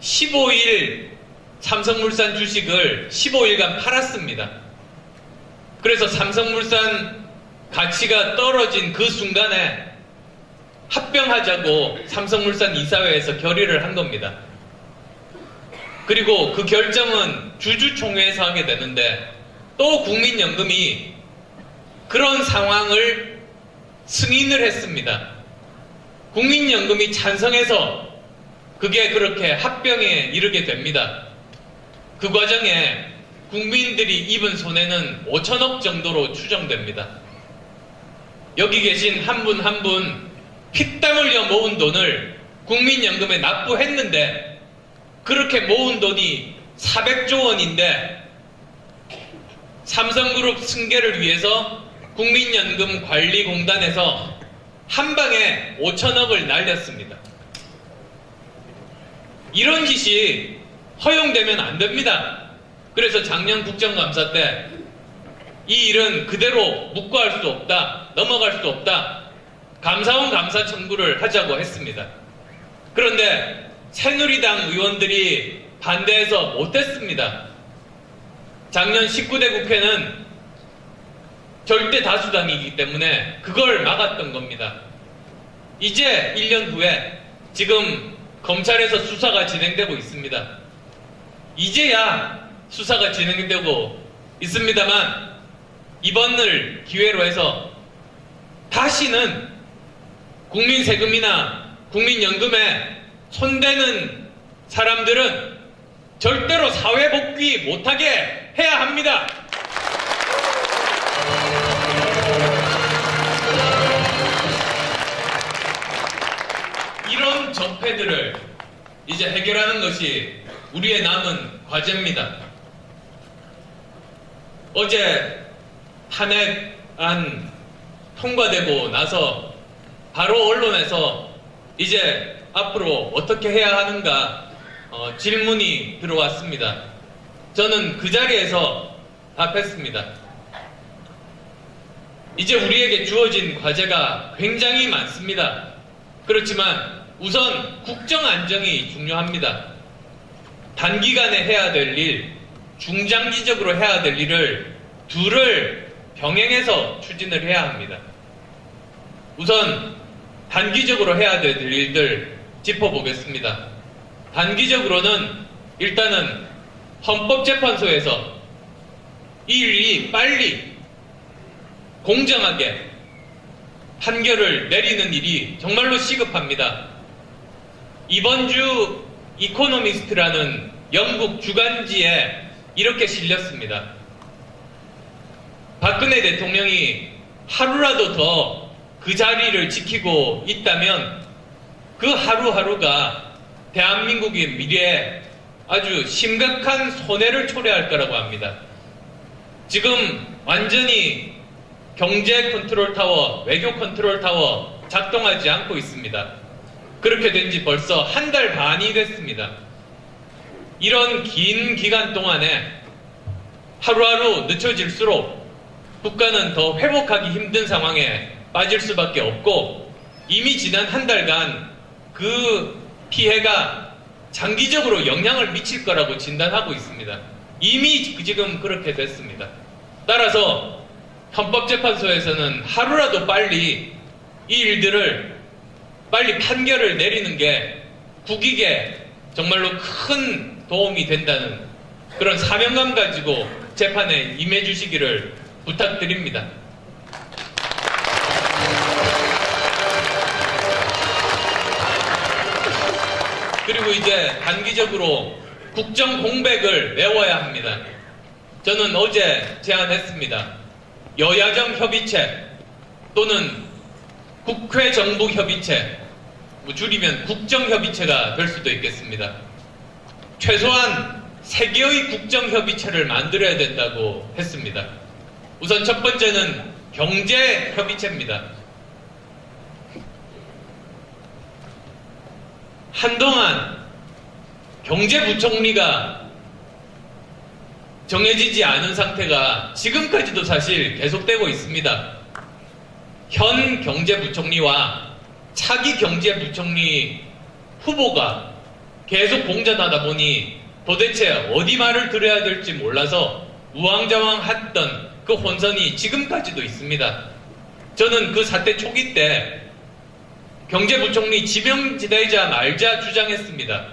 15일 삼성물산 주식을 15일간 팔았습니다. 그래서 삼성물산 가치가 떨어진 그 순간에 합병하자고 삼성물산 이사회에서 결의를 한 겁니다. 그리고 그 결정은 주주총회에서 하게 되는데 또 국민연금이 그런 상황을 승인을 했습니다. 국민연금이 찬성해서 그게 그렇게 합병에 이르게 됩니다. 그 과정에 국민들이 입은 손해는 5천억 정도로 추정됩니다. 여기 계신 한 분 한 분 피땀 흘려 모은 돈을 국민연금에 납부했는데 그렇게 모은 돈이 400조 원인데 삼성그룹 승계를 위해서 국민연금관리공단에서 한 방에 5천억을 날렸습니다. 이런 짓이 허용되면 안 됩니다. 그래서 작년 국정감사 때 이 일은 그대로 묵과할 수 없다, 넘어갈 수 없다, 감사원 감사 청구를 하자고 했습니다. 그런데 새누리당 의원들이 반대해서 못했습니다. 작년 19대 국회는 절대 다수당이기 때문에 그걸 막았던 겁니다. 이제 1년 후에 지금 검찰에서 수사가 진행되고 있습니다. 이제야 수사가 진행되고 있습니다만 이번을 기회로 해서 다시는 국민 세금이나 국민연금에 손대는 사람들은 절대로 사회 복귀 못하게 해야 합니다. 이런 적폐들을 이제 해결하는 것이 우리의 남은 과제입니다. 어제 탄핵안 통과되고 나서 바로 언론에서 이제 앞으로 어떻게 해야 하는가 질문이 들어왔습니다. 저는 그 자리에서 답했습니다. 이제 우리에게 주어진 과제가 굉장히 많습니다. 그렇지만 우선 국정 안정이 중요합니다. 단기간에 해야 될 일, 중장기적으로 해야 될 일을 둘을 병행해서 추진을 해야 합니다. 우선 단기적으로 해야 될 일들 짚어보겠습니다. 단기적으로는 일단은 헌법재판소에서 이 일이 빨리 공정하게 판결을 내리는 일이 정말로 시급합니다. 이번 주 이코노미스트라는 영국 주간지에 이렇게 실렸습니다. 박근혜 대통령이 하루라도 더 그 자리를 지키고 있다면 그 하루하루가 대한민국의 미래에 아주 심각한 손해를 초래할 거라고 합니다. 지금 완전히 경제 컨트롤 타워, 외교 컨트롤 타워 작동하지 않고 있습니다. 그렇게 된 지 벌써 한 달 반이 됐습니다. 이런 긴 기간 동안에 하루하루 늦춰질수록 국가는 더 회복하기 힘든 상황에 빠질 수밖에 없고 이미 지난 한 달간 그 피해가 장기적으로 영향을 미칠 거라고 진단하고 있습니다. 이미 지금 그렇게 됐습니다. 따라서 헌법재판소에서는 하루라도 빨리 이 일들을 빨리 판결을 내리는 게 국익에 정말로 큰 도움이 된다는 그런 사명감 가지고 재판에 임해 주시기를 부탁드립니다. 그리고 이제 단기적으로 국정 공백을 메워야 합니다. 저는 어제 제안했습니다. 여야정 협의체 또는 국회 정부 협의체, 줄이면 국정협의체가 될 수도 있겠습니다. 최소한 3개의 국정협의체를 만들어야 된다고 했습니다. 우선 첫 번째는 경제협의체입니다. 한동안 경제부총리가 정해지지 않은 상태가 지금까지도 사실 계속되고 있습니다. 현 경제부총리와 차기 경제부총리 후보가 계속 공전하다 보니 도대체 어디 말을 들어야 될지 몰라서 우왕좌왕했던 그 혼선이 지금까지도 있습니다. 저는 그 사태 초기 때 경제부총리 지명지대이자 말자 주장했습니다.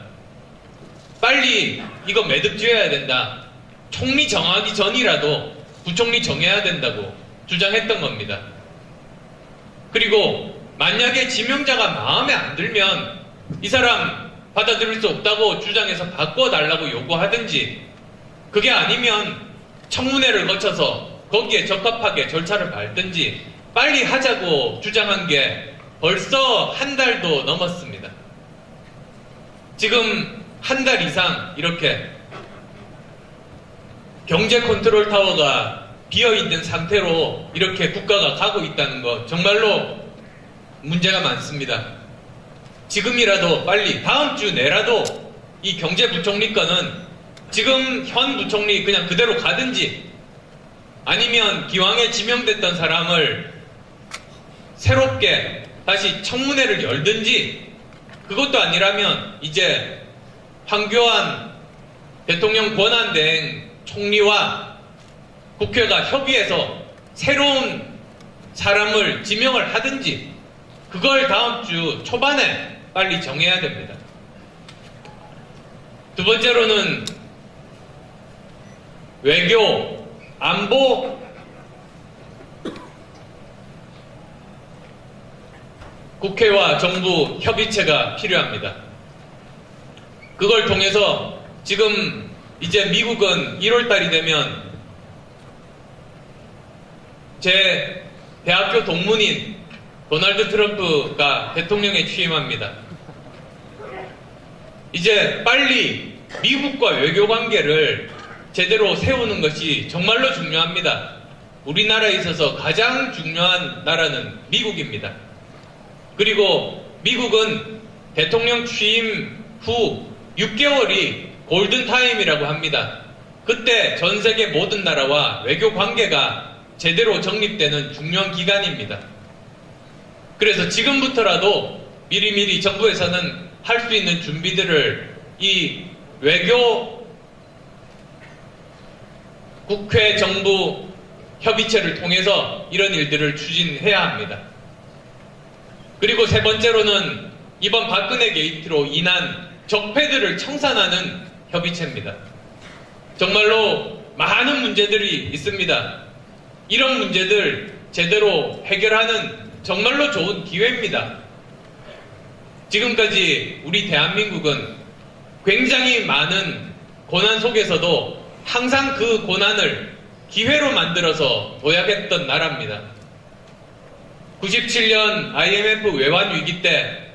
빨리 이거 매듭 지어야 된다. 총리 정하기 전이라도 부총리 정해야 된다고 주장했던 겁니다. 그리고 만약에 지명자가 마음에 안 들면 이 사람 받아들일 수 없다고 주장해서 바꿔달라고 요구하든지, 그게 아니면 청문회를 거쳐서 거기에 적합하게 절차를 밟든지 빨리 하자고 주장한 게 벌써 한 달도 넘었습니다. 지금 한 달 이상 이렇게 경제 컨트롤 타워가 비어있는 상태로 이렇게 국가가 가고 있다는 거 정말로 문제가 많습니다. 지금이라도 빨리 다음 주 내라도 이 경제부총리 건은 지금 현 부총리 그냥 그대로 가든지, 아니면 기왕에 지명됐던 사람을 새롭게 다시 청문회를 열든지, 그것도 아니라면 이제 황교안 대통령 권한대행 총리와 국회가 협의해서 새로운 사람을 지명을 하든지, 그걸 다음 주 초반에 빨리 정해야 됩니다. 두 번째로는 외교, 안보, 국회와 정부 협의체가 필요합니다. 그걸 통해서 지금 이제 미국은 1월달이 되면 제 대학교 동문인 도널드 트럼프가 대통령에 취임합니다. 이제 빨리 미국과 외교 관계를 제대로 세우는 것이 정말로 중요합니다. 우리나라에 있어서 가장 중요한 나라는 미국입니다. 그리고 미국은 대통령 취임 후 6개월이 골든타임이라고 합니다. 그때 전 세계 모든 나라와 외교 관계가 제대로 정립되는 중요한 기간입니다. 그래서 지금부터라도 미리미리 정부에서는 할 수 있는 준비들을 이 외교 국회 정부 협의체를 통해서 이런 일들을 추진해야 합니다. 그리고 세 번째로는 이번 박근혜 게이트로 인한 적폐들을 청산하는 협의체입니다. 정말로 많은 문제들이 있습니다. 이런 문제들 제대로 해결하는 정말로 좋은 기회입니다. 지금까지 우리 대한민국은 굉장히 많은 고난 속에서도 항상 그 고난을 기회로 만들어서 도약했던 나라입니다. 97년 IMF 외환 위기 때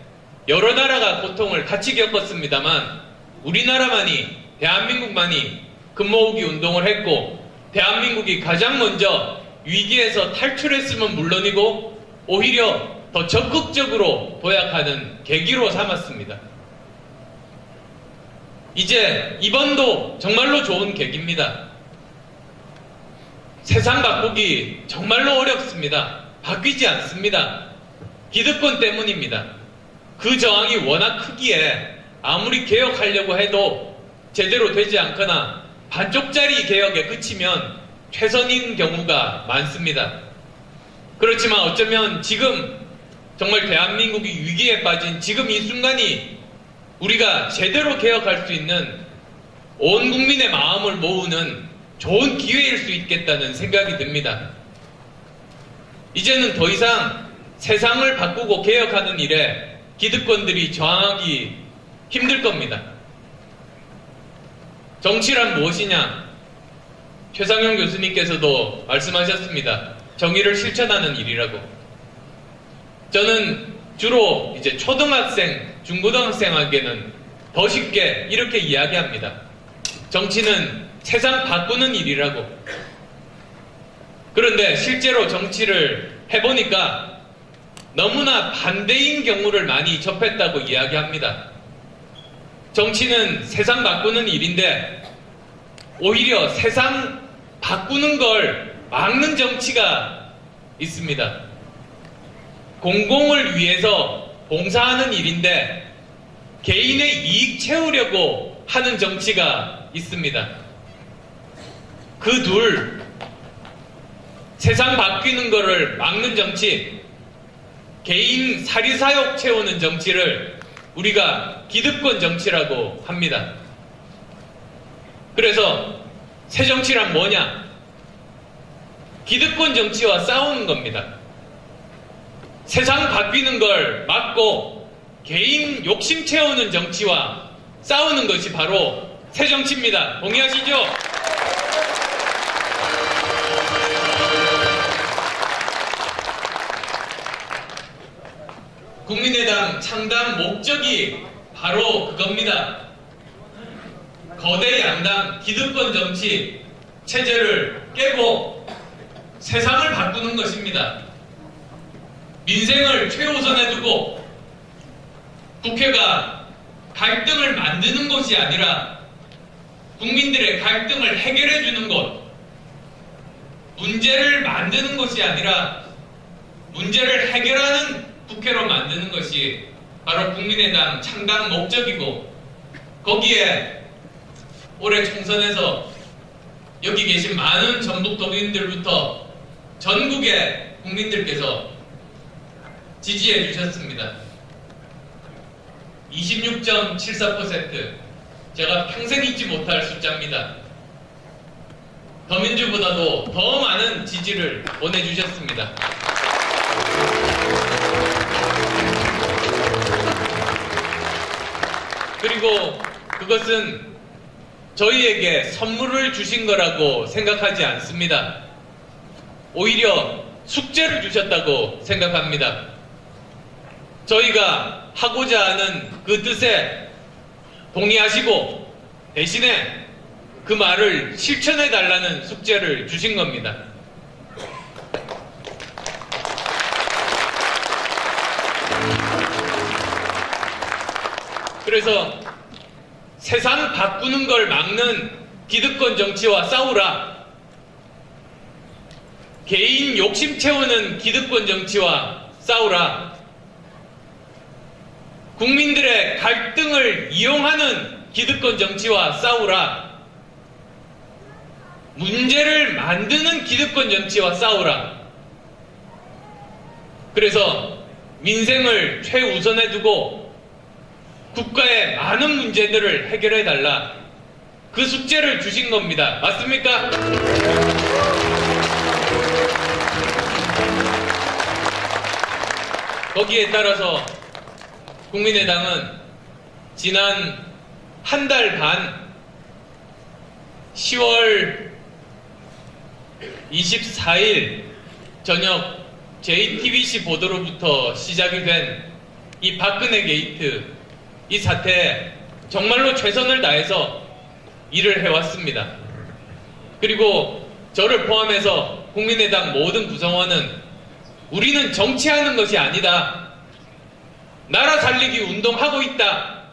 여러 나라가 고통을 같이 겪었습니다만 우리나라만이, 대한민국만이 금모으기 운동을 했고, 대한민국이 가장 먼저 위기에서 탈출했으면 물론이고 오히려 더 적극적으로 도약하는 계기로 삼았습니다. 이제 이번도 정말로 좋은 계기입니다. 세상 바꾸기 정말로 어렵습니다. 바뀌지 않습니다. 기득권 때문입니다. 그 저항이 워낙 크기에 아무리 개혁하려고 해도 제대로 되지 않거나 반쪽짜리 개혁에 그치면 최선인 경우가 많습니다. 그렇지만 어쩌면 지금 정말 대한민국이 위기에 빠진 지금 이 순간이 우리가 제대로 개혁할 수 있는 온 국민의 마음을 모으는 좋은 기회일 수 있겠다는 생각이 듭니다. 이제는 더 이상 세상을 바꾸고 개혁하는 일에 기득권들이 저항하기 힘들 겁니다. 정치란 무엇이냐? 최상용 교수님께서도 말씀하셨습니다. 정의를 실천하는 일이라고. 저는 주로 이제 초등학생, 중고등학생에게는 더 쉽게 이렇게 이야기합니다. 정치는 세상 바꾸는 일이라고. 그런데 실제로 정치를 해보니까 너무나 반대인 경우를 많이 접했다고 이야기합니다. 정치는 세상 바꾸는 일인데 오히려 세상 바꾸는 걸 막는 정치가 있습니다. 공공을 위해서 봉사하는 일인데 개인의 이익 채우려고 하는 정치가 있습니다. 그 둘, 세상 바뀌는 거를 막는 정치, 개인 사리사욕 채우는 정치를 우리가 기득권 정치라고 합니다. 그래서 새정치란 뭐냐? 기득권 정치와 싸우는 겁니다. 세상 바뀌는 걸 막고 개인 욕심 채우는 정치와 싸우는 것이 바로 새정치입니다. 동의하시죠? 국민의당 창당 목적이 바로 그겁니다. 거대 양당 기득권 정치 체제를 깨고 세상을 바꾸는 것입니다. 민생을 최우선에 두고 국회가 갈등을 만드는 것이 아니라 국민들의 갈등을 해결해 주는 것, 문제를 만드는 것이 아니라 문제를 해결하는 국회로 만드는 것이 바로 국민의당 창당 목적이고, 거기에 올해 총선에서 여기 계신 많은 전북도민들부터 전국의 국민들께서 지지해 주셨습니다. 26.74%, 제가 평생 잊지 못할 숫자입니다. 더민주보다도 더 많은 지지를 보내주셨습니다. 그리고 그것은 저희에게 선물을 주신 거라고 생각하지 않습니다. 오히려 숙제를 주셨다고 생각합니다. 저희가 하고자 하는 그 뜻에 동의하시고 대신에 그 말을 실천해 달라는 숙제를 주신 겁니다. 그래서 세상 바꾸는 걸 막는 기득권 정치와 싸우라. 개인 욕심 채우는 기득권 정치와 싸우라. 국민들의 갈등을 이용하는 기득권 정치와 싸우라. 문제를 만드는 기득권 정치와 싸우라. 그래서 민생을 최우선에 두고 국가의 많은 문제들을 해결해 달라. 그 숙제를 주신 겁니다. 맞습니까? 거기에 따라서 국민의당은 지난 한 달 반 10월 24일 저녁 JTBC 보도로부터 시작이 된 이 박근혜 게이트, 이 사태에 정말로 최선을 다해서 일을 해왔습니다. 그리고 저를 포함해서 국민의당 모든 구성원은 우리는 정치하는 것이 아니다. 나라 살리기 운동하고 있다.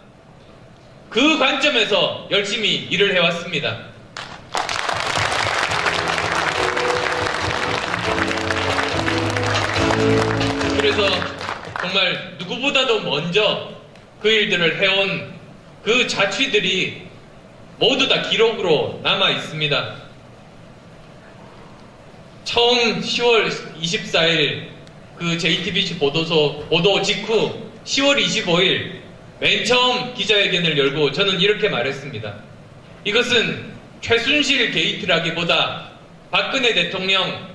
그 관점에서 열심히 일을 해왔습니다. 그래서 정말 누구보다도 먼저 그 일들을 해온 그 자취들이 모두 다 기록으로 남아 있습니다. 처음 10월 24일 그 JTBC 보도 직후 10월 25일 맨 처음 기자회견을 열고 저는 이렇게 말했습니다. 이것은 최순실 게이트라기보다 박근혜 대통령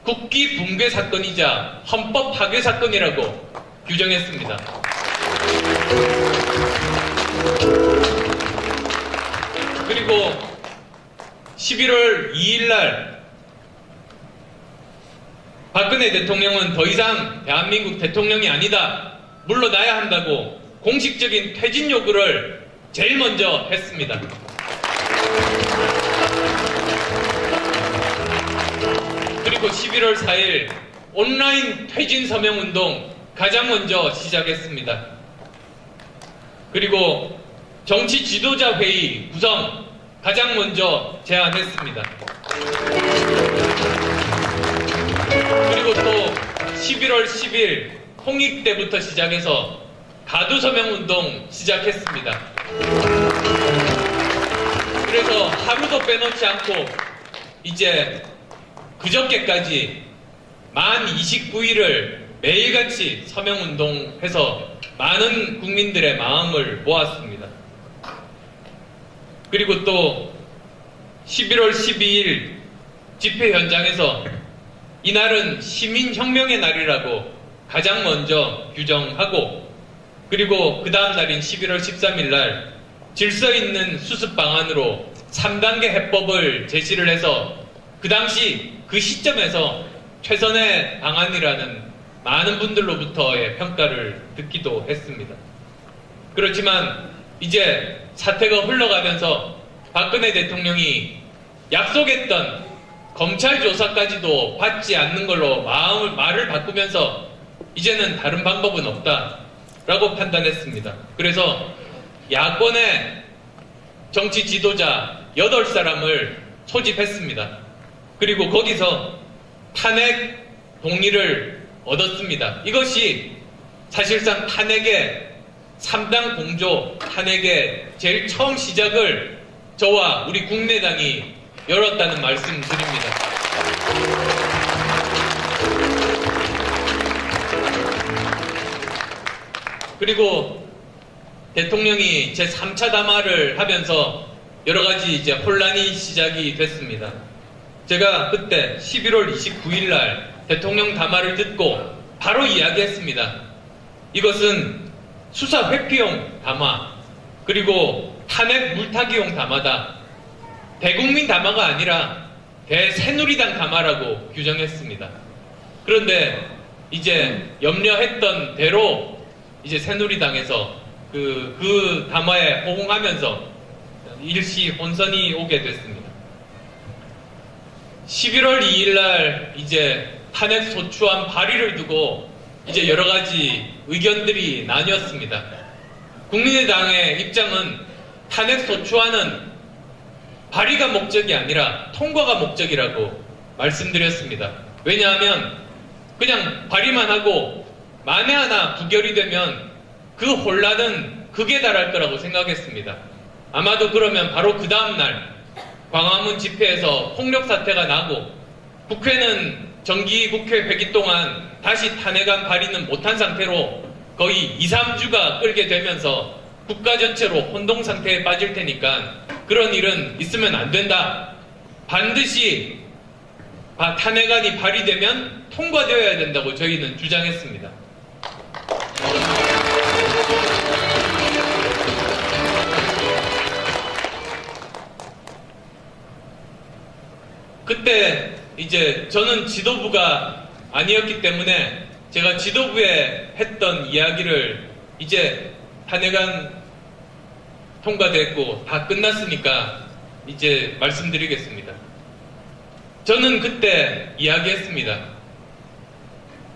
국기 붕괴 사건이자 헌법 파괴 사건이라고 규정했습니다. 그리고 11월 2일 날 박근혜 대통령은 더 이상 대한민국 대통령이 아니다. 물러나야 한다고 공식적인 퇴진 요구를 제일 먼저 했습니다. 그리고 11월 4일 온라인 퇴진 서명 운동 가장 먼저 시작했습니다. 그리고 정치 지도자 회의 구성 가장 먼저 제안했습니다. 그리고 또 11월 10일 홍익 때부터 시작해서 가두 서명 운동 시작했습니다. 그래서 하루도 빼놓지 않고 이제 그저께까지 만 29일을 매일같이 서명운동해서 많은 국민들의 마음을 모았습니다. 그리고 또 11월 12일 집회 현장에서 이날은 시민혁명의 날이라고 가장 먼저 규정하고, 그리고 그 다음 날인 11월 13일 날 질서 있는 수습 방안으로 3단계 해법을 제시를 해서 그 당시 그 시점에서 최선의 방안이라는 많은 분들로부터의 평가를 듣기도 했습니다. 그렇지만 이제 사태가 흘러가면서 박근혜 대통령이 약속했던 검찰 조사까지도 받지 않는 걸로 말을 바꾸면서 이제는 다른 방법은 없다라고 판단했습니다. 그래서 야권의 정치 지도자 8사람을 소집했습니다. 그리고 거기서 탄핵 동의를 얻었습니다. 이것이 사실상 탄핵의 3당 공조 탄핵의 제일 처음 시작을 저와 우리 국민의당이 열었다는 말씀 드립니다. 그리고 대통령이 제3차 담화를 하면서 여러 가지 이제 혼란이 시작이 됐습니다. 제가 그때 11월 29일 날 대통령 담화를 듣고 바로 이야기했습니다. 이것은 수사 회피용 담화, 그리고 탄핵 물타기용 담화다. 대국민 담화가 아니라 대새누리당 담화라고 규정했습니다. 그런데 이제 염려했던 대로 이제 새누리당에서 그 담화에 호응하면서 일시 혼선이 오게 됐습니다. 11월 2일 날 이제 탄핵 소추안 발의를 두고 이제 여러 가지 의견들이 나뉘었습니다. 국민의당의 입장은 탄핵 소추안은 발의가 목적이 아니라 통과가 목적이라고 말씀드렸습니다. 왜냐하면 그냥 발의만 하고 만에 하나 부결이 되면 그 혼란은 극에 달할 거라고 생각했습니다. 아마도 그러면 바로 그 다음날 광화문 집회에서 폭력 사태가 나고 국회는 정기국회 회기 동안 다시 탄핵안 발의는 못한 상태로 거의 2, 3주가 끌게 되면서 국가 전체로 혼동 상태에 빠질 테니까 그런 일은 있으면 안 된다. 반드시 탄핵안이 발의되면 통과되어야 된다고 저희는 주장했습니다. 그때 이제 저는 지도부가 아니었기 때문에 제가 지도부에 했던 이야기를 이제 탄핵안 통과됐고 다 끝났으니까 이제 말씀드리겠습니다. 저는 그때 이야기했습니다.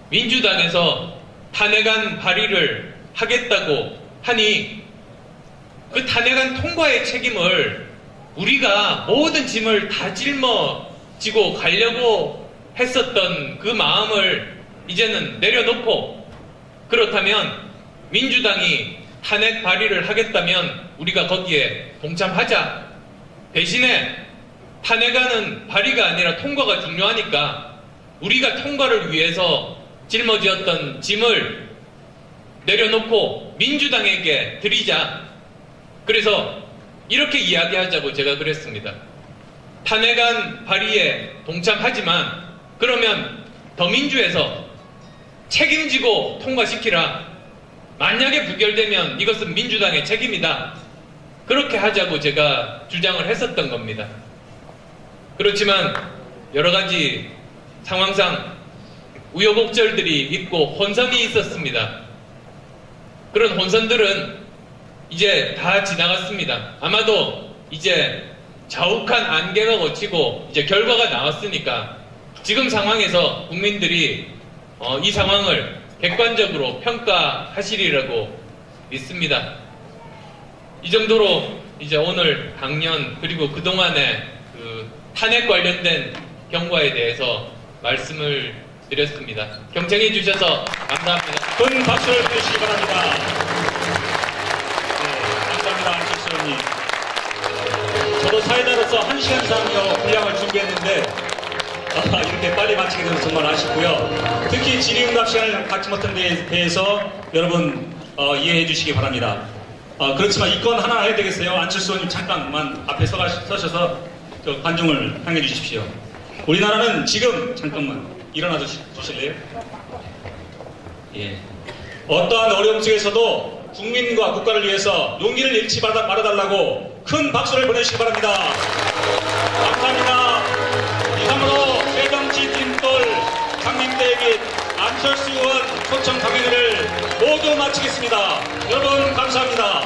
민주당에서 탄핵안 발의를 하겠다고 하니 그 탄핵안 통과의 책임을 우리가 모든 짐을 다 짊어지고 가려고 했었던 그 마음을 이제는 내려놓고, 그렇다면 민주당이 탄핵 발의를 하겠다면 우리가 거기에 동참하자. 대신에 탄핵안은 발의가 아니라 통과가 중요하니까 우리가 통과를 위해서 짊어지었던 짐을 내려놓고 민주당에게 드리자. 그래서 이렇게 이야기하자고 제가 그랬습니다. 탄핵안 발의에 동참하지만 그러면 더민주에서 책임지고 통과시키라. 만약에 부결되면 이것은 민주당의 책임이다. 그렇게 하자고 제가 주장을 했었던 겁니다. 그렇지만 여러 가지 상황상 우여곡절들이 있고 혼선이 있었습니다. 그런 혼선들은 이제 다 지나갔습니다. 아마도 이제 자욱한 안개가 걷히고 이제 결과가 나왔으니까 지금 상황에서 국민들이 이 상황을 객관적으로 평가하시리라고 믿습니다. 이 정도로 이제 오늘 강연 그리고 그동안의 그 탄핵 관련된 경과에 대해서 말씀을 드렸습니다. 경청해 주셔서 감사합니다. 큰 박수를 주시기 바랍니다. 네, 감사합니다. 안철수 의원님. 저도 사회자로서 1시간 상여 분량을 준비했는데 이렇게 빨리 마치게 돼서 정말 아쉽고요. 특히 질의응답 시간을 갖지 못한 데에 대해서 여러분 이해해 주시기 바랍니다. 그렇지만 이 건 하나 해야 되겠어요. 안철수 의원님 잠깐만 앞에 서셔서 저 관중을 향해 주십시오. 우리나라는 지금 잠깐만 일어나 주실래요? 예. 어떠한 어려움 속에서도 국민과 국가를 위해서 용기를 잃지 말아달라고 큰 박수를 보내주시기 바랍니다. 감사합니다. 이상으로 새정치팀돌 장님대 및 안철수 의원 초청 강연회를 모두 마치겠습니다. 여러분 감사합니다.